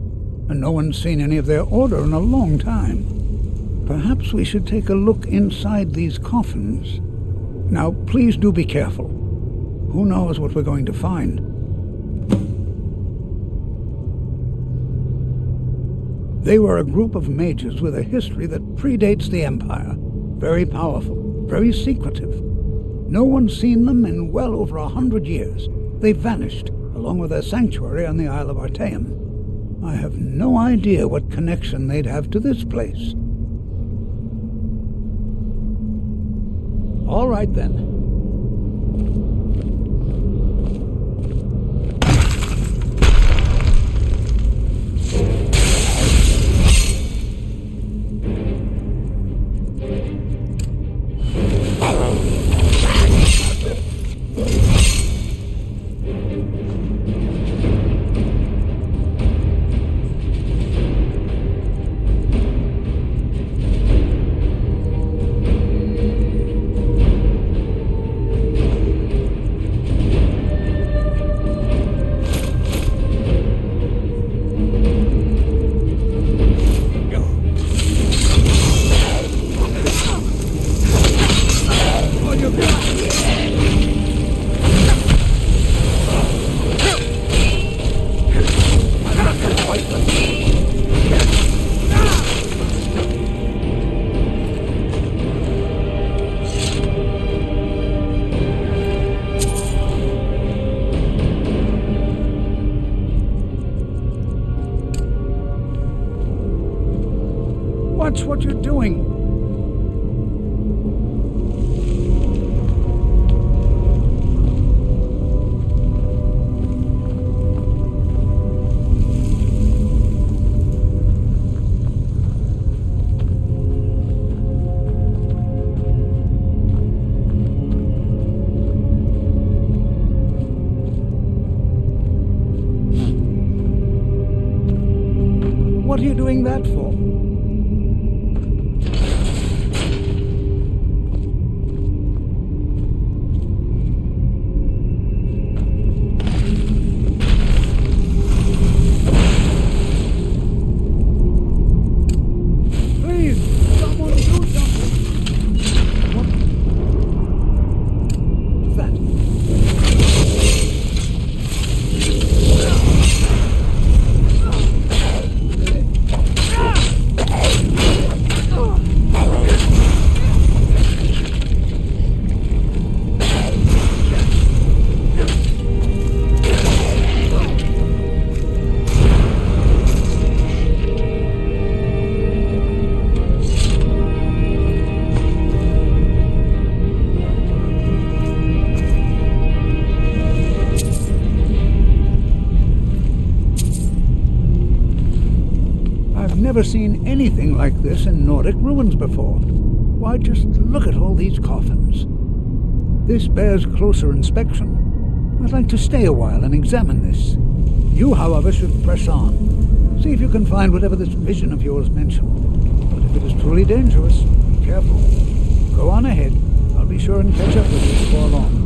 and no one's seen any of their order in a long time. Perhaps we should take a look inside these coffins. Now, please do be careful. Who knows what we're going to find? They were a group of mages with a history that predates the Empire. Very powerful, very secretive. No one's seen them in well over 100 years. They vanished, along with their sanctuary on the Isle of Artaeum. I have no idea what connection they'd have to this place. All right, then. Watch what you're doing. What are you doing that for? never seen anything like this in Nordic ruins before. Why, just look at all these coffins. This bears closer inspection. I'd like to stay a while and examine this. You, however, should press on. See if you can find whatever this vision of yours mentioned. But if it is truly dangerous, be careful. Go on ahead. I'll be sure and catch up with you before long.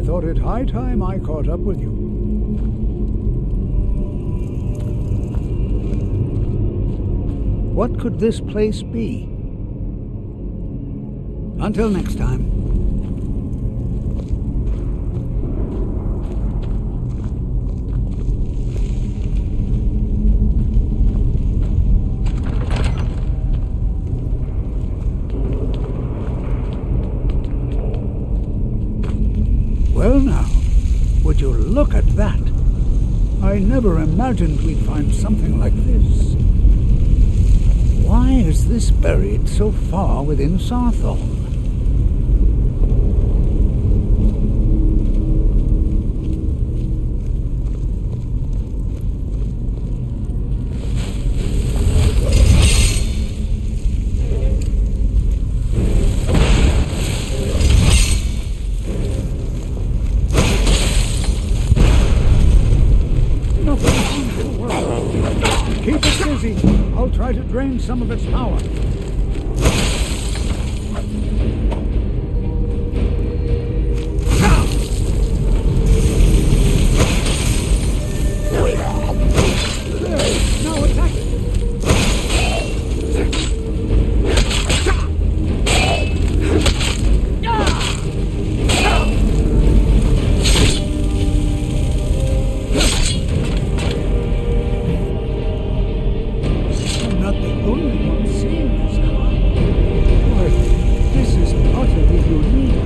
thought it high time I caught up with you. What could this place be? Until next time. Well now, would you look at that? I never imagined we'd find something like this. Why is this buried so far within Saarthal? Keep it busy. I'll try to drain some of its power. Now attack it. I'm not the only one seeing this, am I? Boy, this is utterly unique.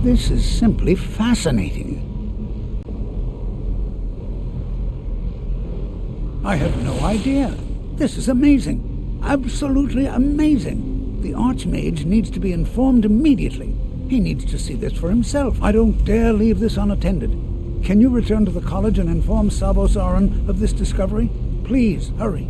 This is simply fascinating. I have no idea. This is amazing. Absolutely amazing. The Archmage needs to be informed immediately. He needs to see this for himself. I don't dare leave this unattended. Can you return to the college and inform Savos Aran of this discovery? Please, hurry.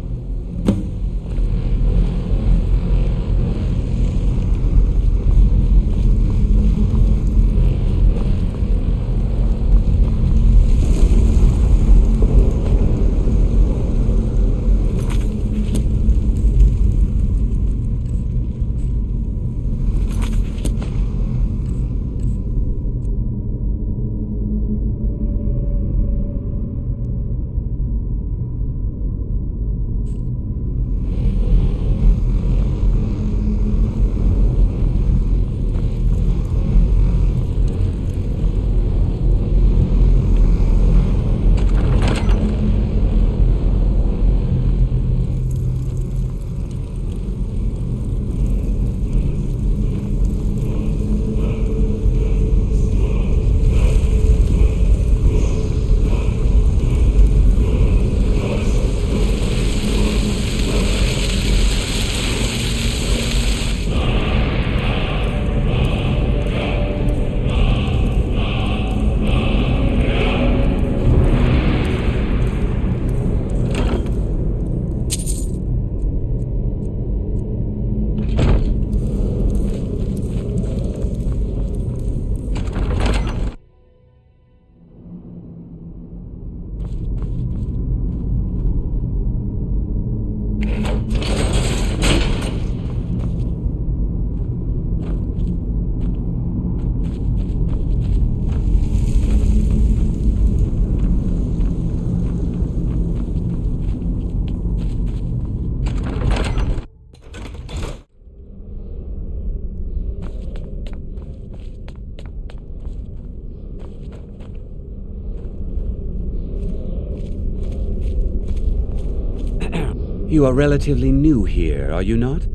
You are relatively new here, are you not?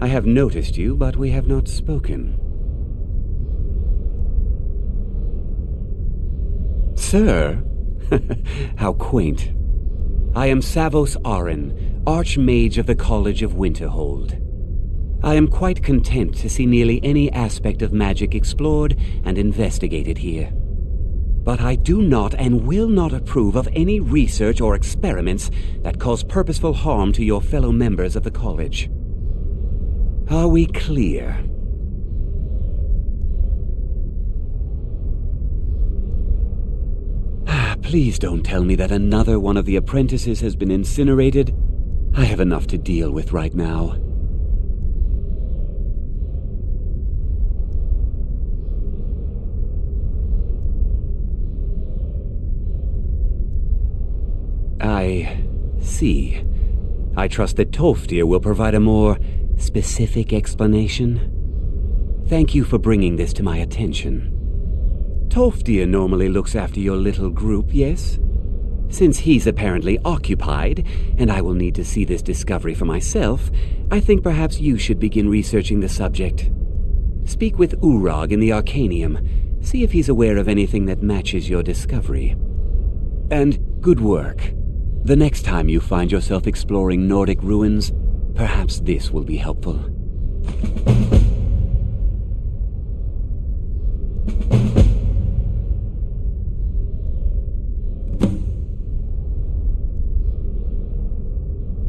I have noticed you, but we have not spoken. Sir? How quaint. I am Savos Aran, Archmage of the College of Winterhold. I am quite content to see nearly any aspect of magic explored and investigated here. But I do not and will not approve of any research or experiments that cause purposeful harm to your fellow members of the college. Are we clear? Please don't tell me that another one of the apprentices has been incinerated. I have enough to deal with right now. I see. I trust that Tolfdir will provide a more specific explanation. Thank you for bringing this to my attention. Tolfdir normally looks after your little group, yes? Since he's apparently occupied, and I will need to see this discovery for myself, I think perhaps you should begin researching the subject. Speak with Urag in the Arcanium. See if he's aware of anything that matches your discovery. And good work. The next time you find yourself exploring Nordic ruins, perhaps this will be helpful.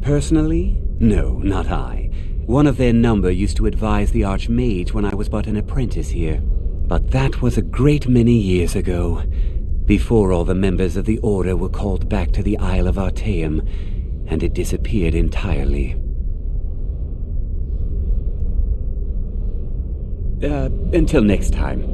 Personally? No, not I. One of their number used to advise the Archmage when I was but an apprentice here. But that was a great many years ago, before all the members of the Order were called back to the Isle of Artaeum, and it disappeared entirely. Until next time.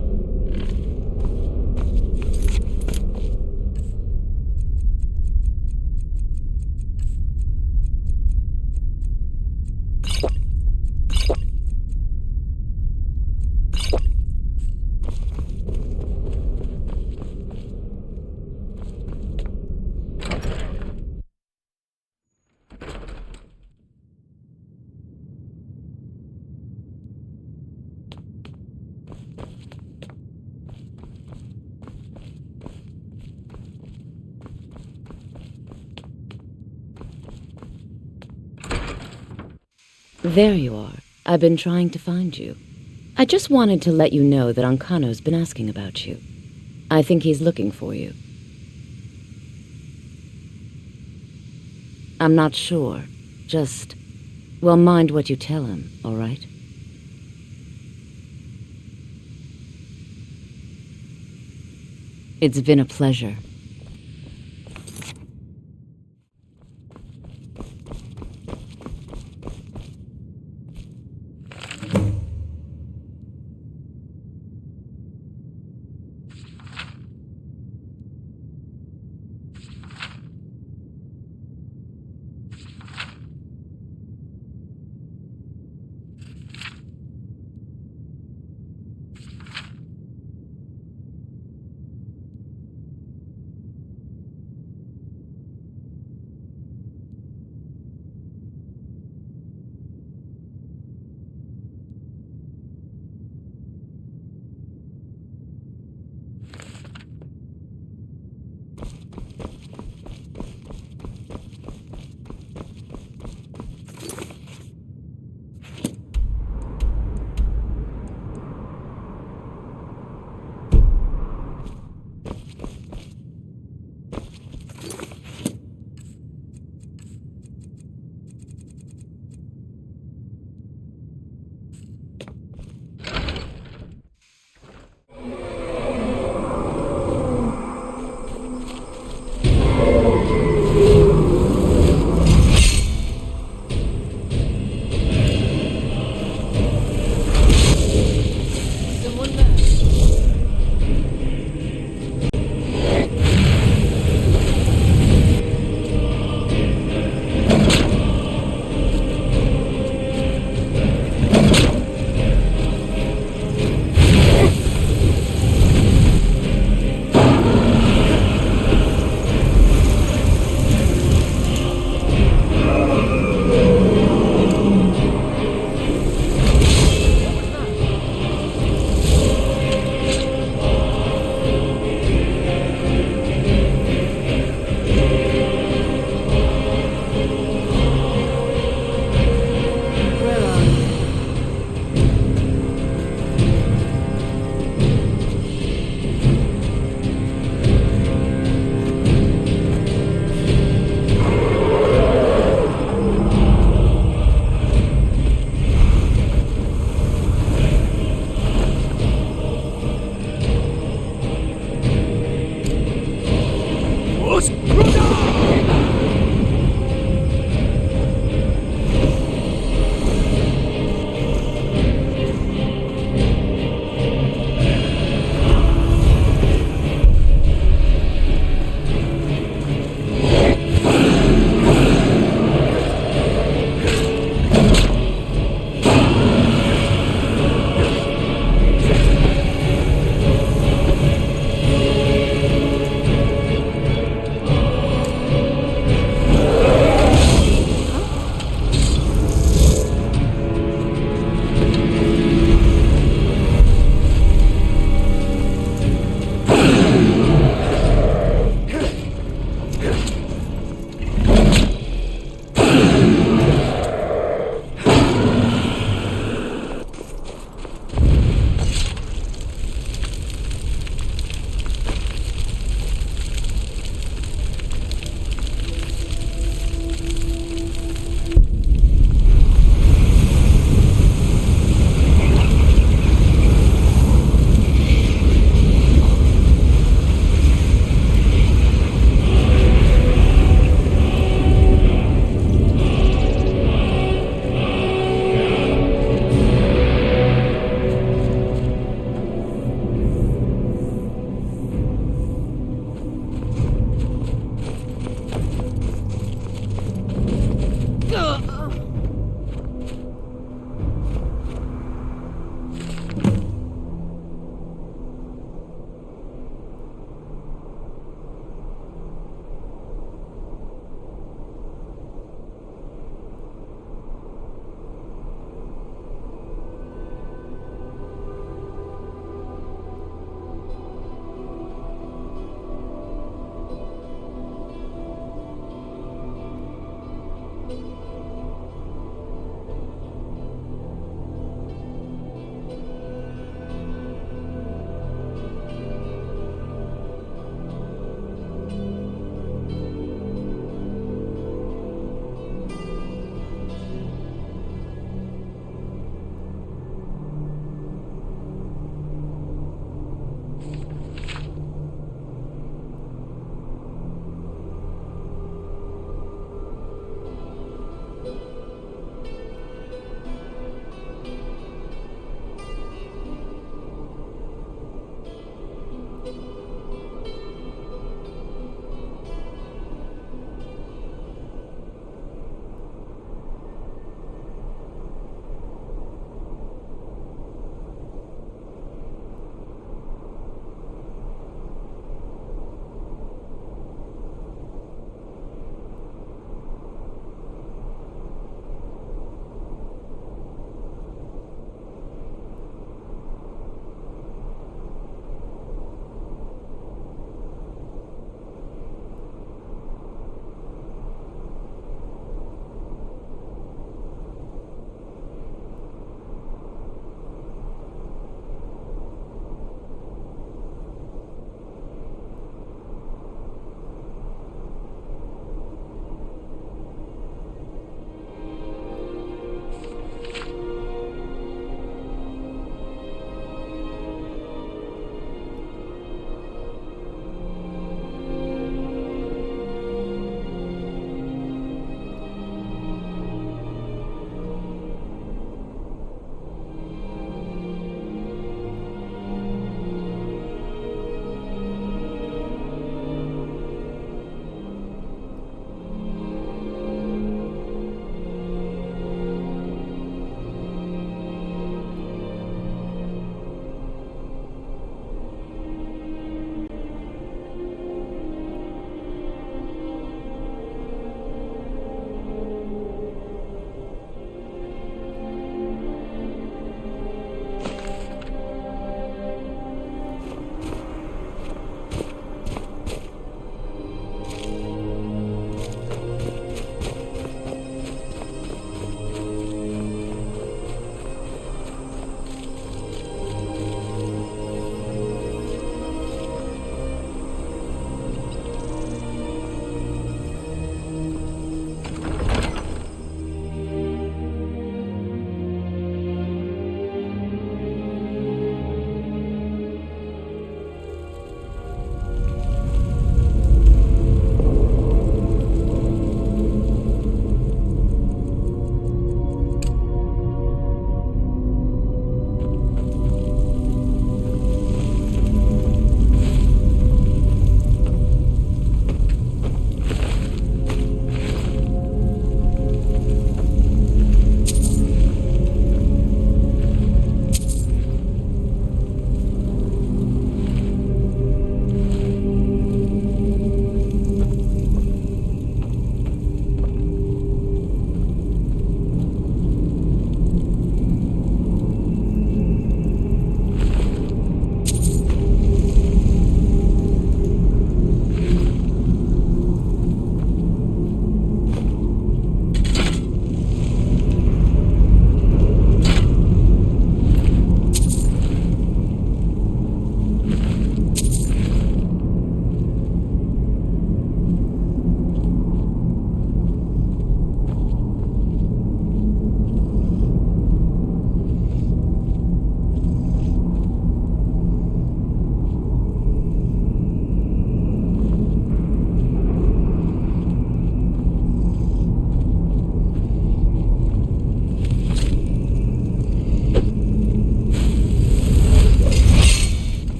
There you are. I've been trying to find you. I just wanted to let you know that Ancano's been asking about you. I think he's looking for you. I'm not sure. Just, well, mind what you tell him, all right? It's been a pleasure.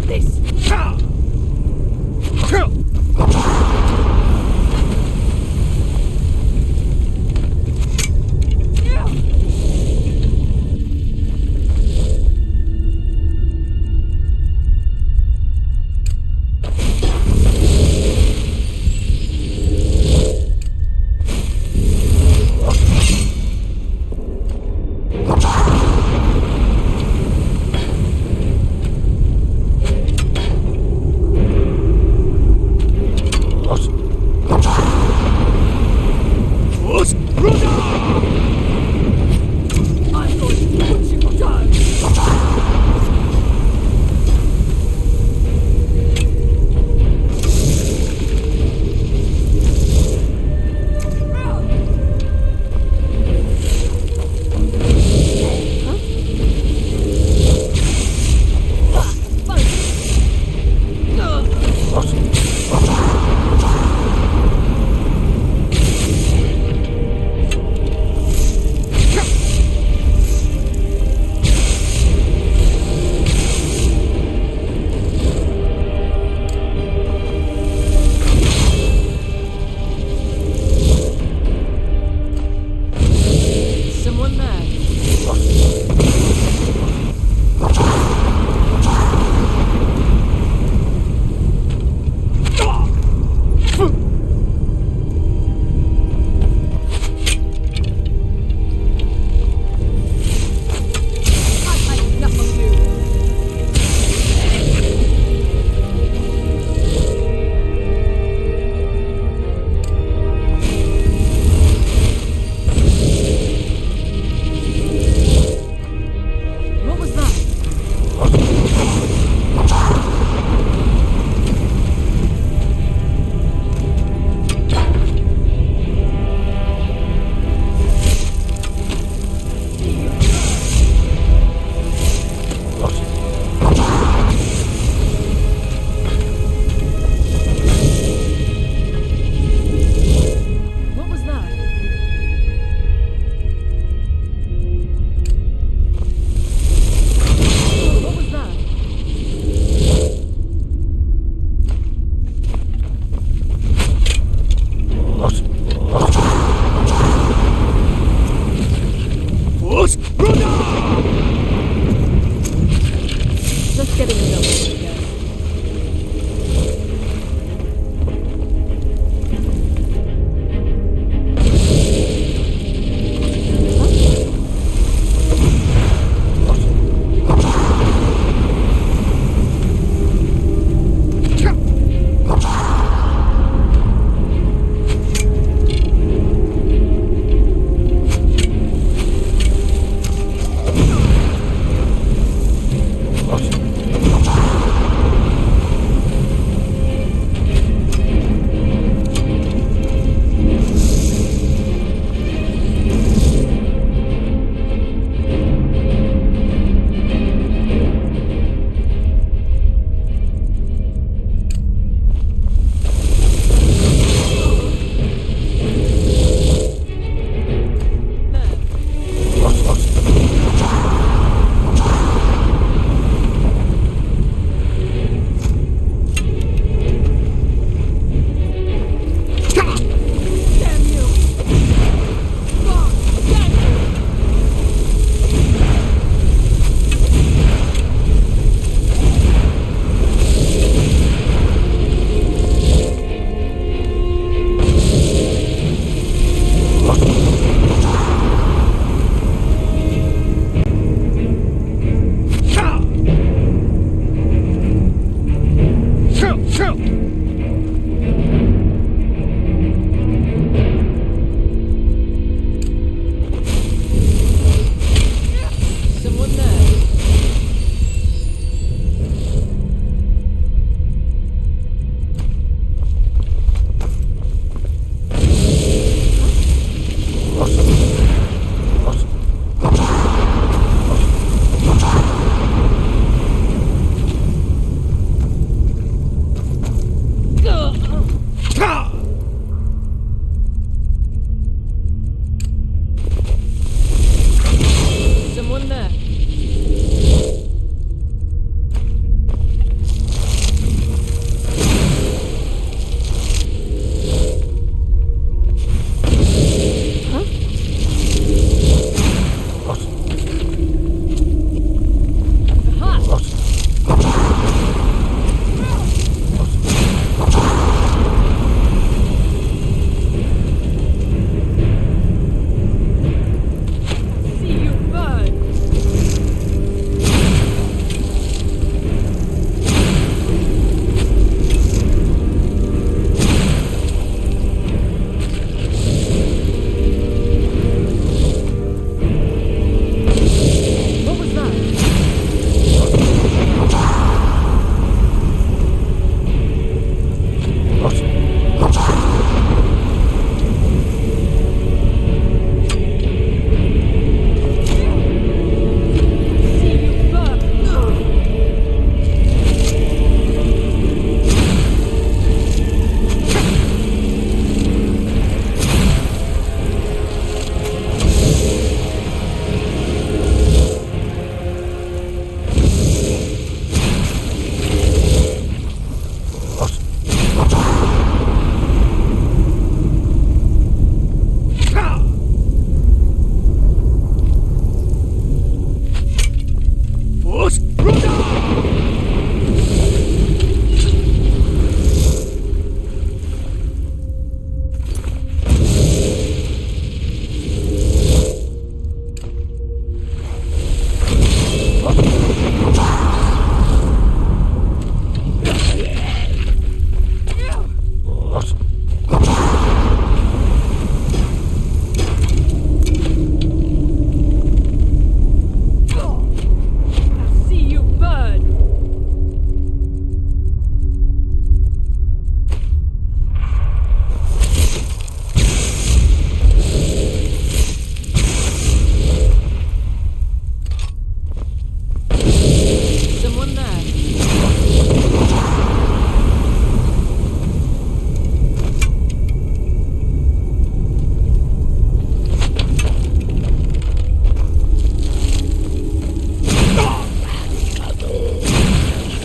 this.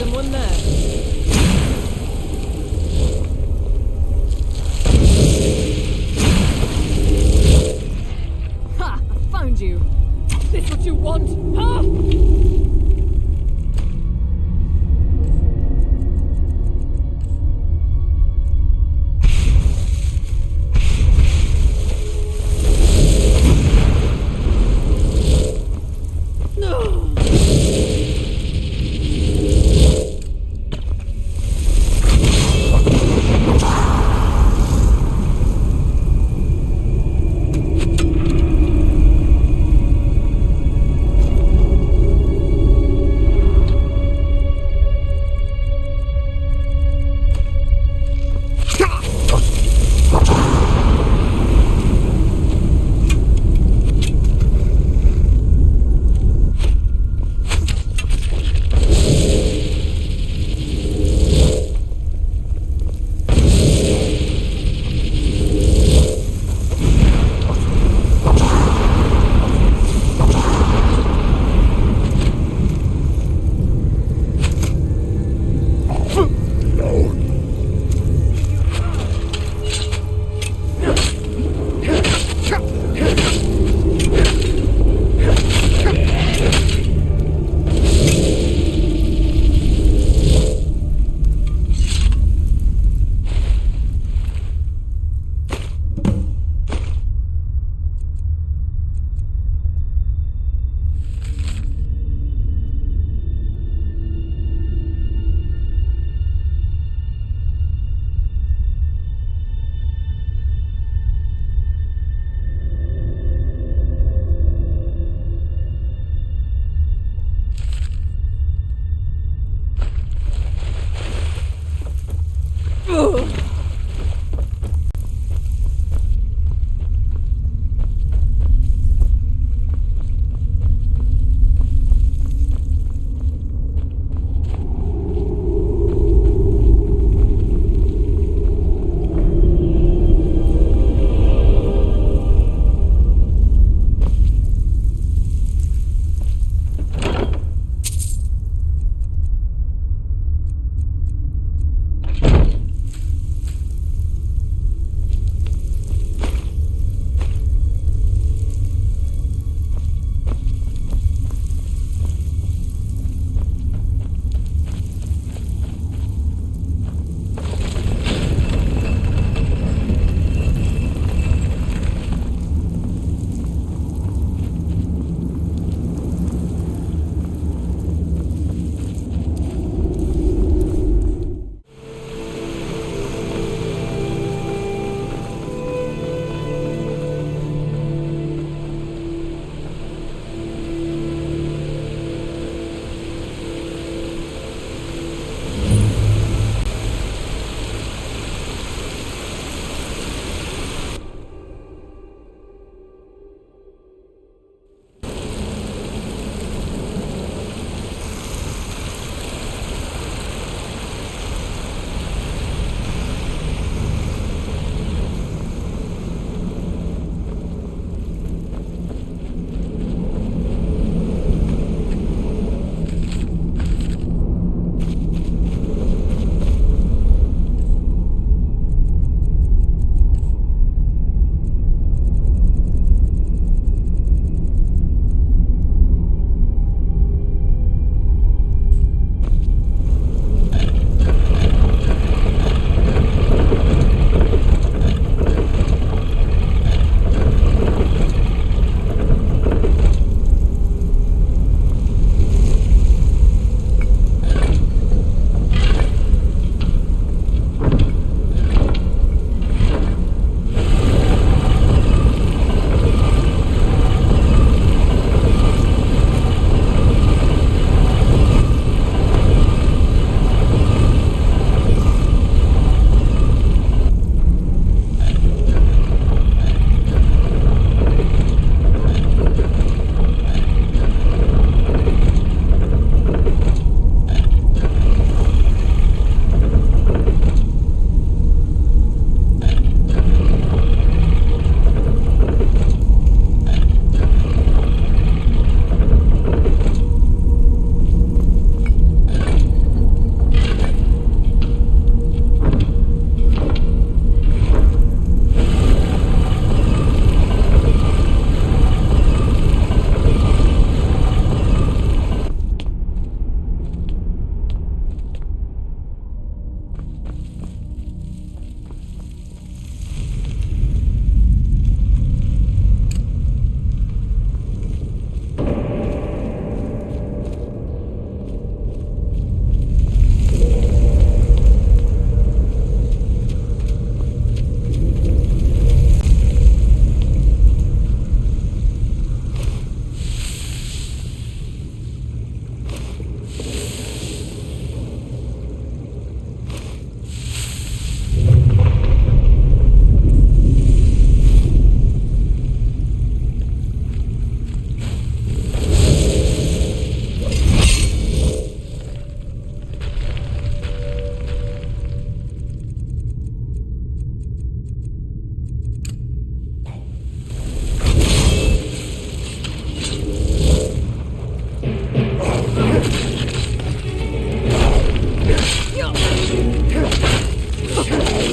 someone there. Ha! I found you. This what you want, huh?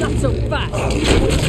Not so fast!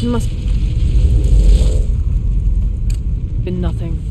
Must been nothing.